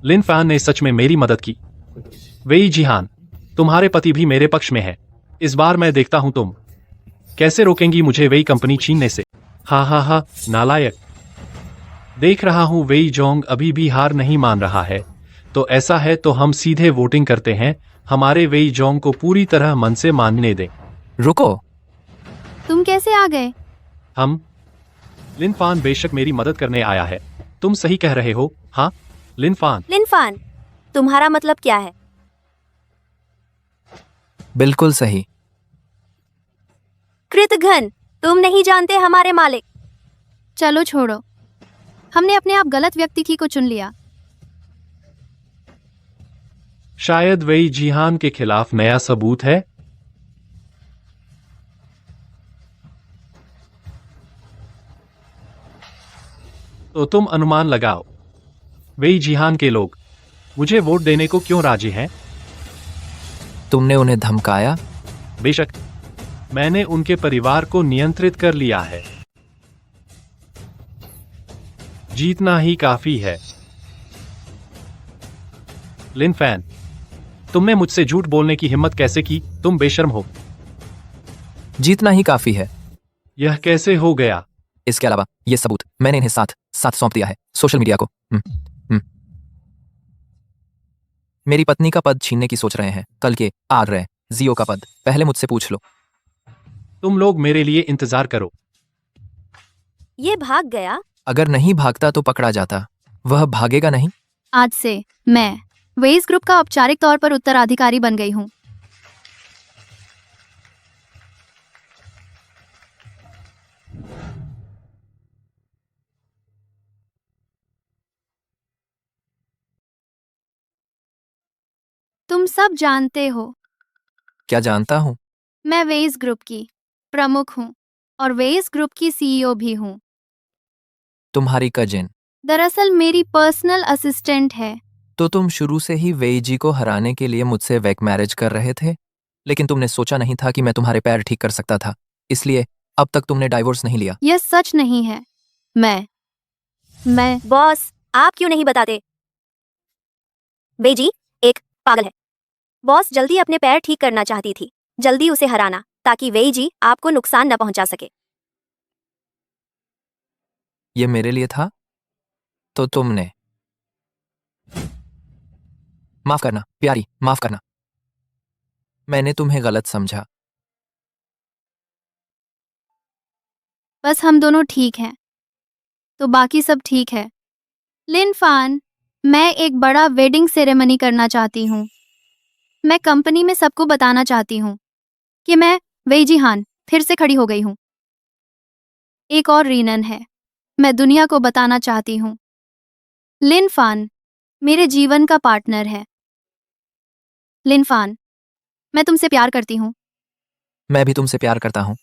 लिन फैन ने सच में मेरी मदद की। वेई जिहान, तुम्हारे पति भी मेरे पक्ष में है। इस बार मैं देखता हूं तुम कैसे रोकेंगी मुझे वेई कंपनी छीनने से। हा हा हा, नालायक। देख रहा हूं वेई जोंग अभी भी हार नहीं मान रहा है। तो ऐसा है तो हम सीधे वोटिंग करते हैं। हमारे वेई जोंग को पूरी तरह मन से मानने दें। रुको, तुम कैसे आ गए? हम लिन फान बेशक मेरी मदद करने आया है। तुम सही कह रहे हो। हाँ, लिन फान। लिन फान, तुम्हारा मतलब क्या है? बिल्कुल सही। कृतघ्न, तुम नहीं जानते हमारे मालिक। चलो छोड़ो, हमने अपने आप गलत व्यक्ति को चुन लिया। शायद वेई जिहान के खिलाफ नया सबूत है। तो तुम अनुमान लगाओ, वेई जिहान के लोग मुझे वोट देने को क्यों राजी हैं? तुमने उन्हें धमकाया? बेशक, मैंने उनके परिवार को नियंत्रित कर लिया है। जीतना ही काफी है। लिन फैन, तुमने मुझसे झूठ बोलने की हिम्मत कैसे की? तुम बेशर्म हो। जीतना ही काफी है। यह कैसे हो गया? इसके अलावा ये सबूत मैंने इन्हें साथ साथ सौंप दिया है सोशल मीडिया को। मेरी पत्नी का पद छीनने की सोच रहे हैं, कल के आर रहे जियो का पद। पहले मुझसे पूछ लो। तुम लोग मेरे लिए इंतजार करो। ये भाग गया? अगर नहीं भागता तो पकड़ा जाता। वह भागेगा नहीं। आज से मैं वेइस ग्रुप का औपचारिक तौर पर उत्तराधिकारी बन गई हूँ। तुम सब जानते हो, क्या जानता हूँ? मैं वेइस ग्रुप की प्रमुख हूँ और वेइस ग्रुप की सीईओ भी हूँ। तुम्हारी कजिन। दरअसल मेरी पर्सनल असिस्टेंट है। तो तुम शुरू से ही वेई जी को हराने के लिए मुझसे वेक मैरिज कर रहे थे, लेकिन तुमने सोचा नहीं था कि मैं तुम्हारे पैर ठीक कर सकता था, इसलिए अब तक तुमने डाइवोर्स नहीं लिया। यह सच नहीं है। मैं बॉस, आप क्यों नहीं बताते? वेई जी एक पागल है। बॉस जल्दी अपने पैर ठीक करना चाहती थी, जल्दी उसे हराना ताकि वेई जी आपको नुकसान न पहुंचा सके। ये मेरे लिए था? तो तुमने माफ करना प्यारी, माफ करना, मैंने तुम्हें गलत समझा। बस हम दोनों ठीक हैं, तो बाकी सब ठीक है। लिन फान, मैं एक बड़ा वेडिंग सेरेमनी करना चाहती हूँ। मैं कंपनी में सबको बताना चाहती हूँ कि मैं वेई जी हान फिर से खड़ी हो गई हूँ। एक और रीनन है, मैं दुनिया को बताना चाहती हूँ। लिन फान मेरे जीवन का पार्टनर है। लिन फान, मैं तुमसे प्यार करती हूँ। मैं भी तुमसे प्यार करता हूँ।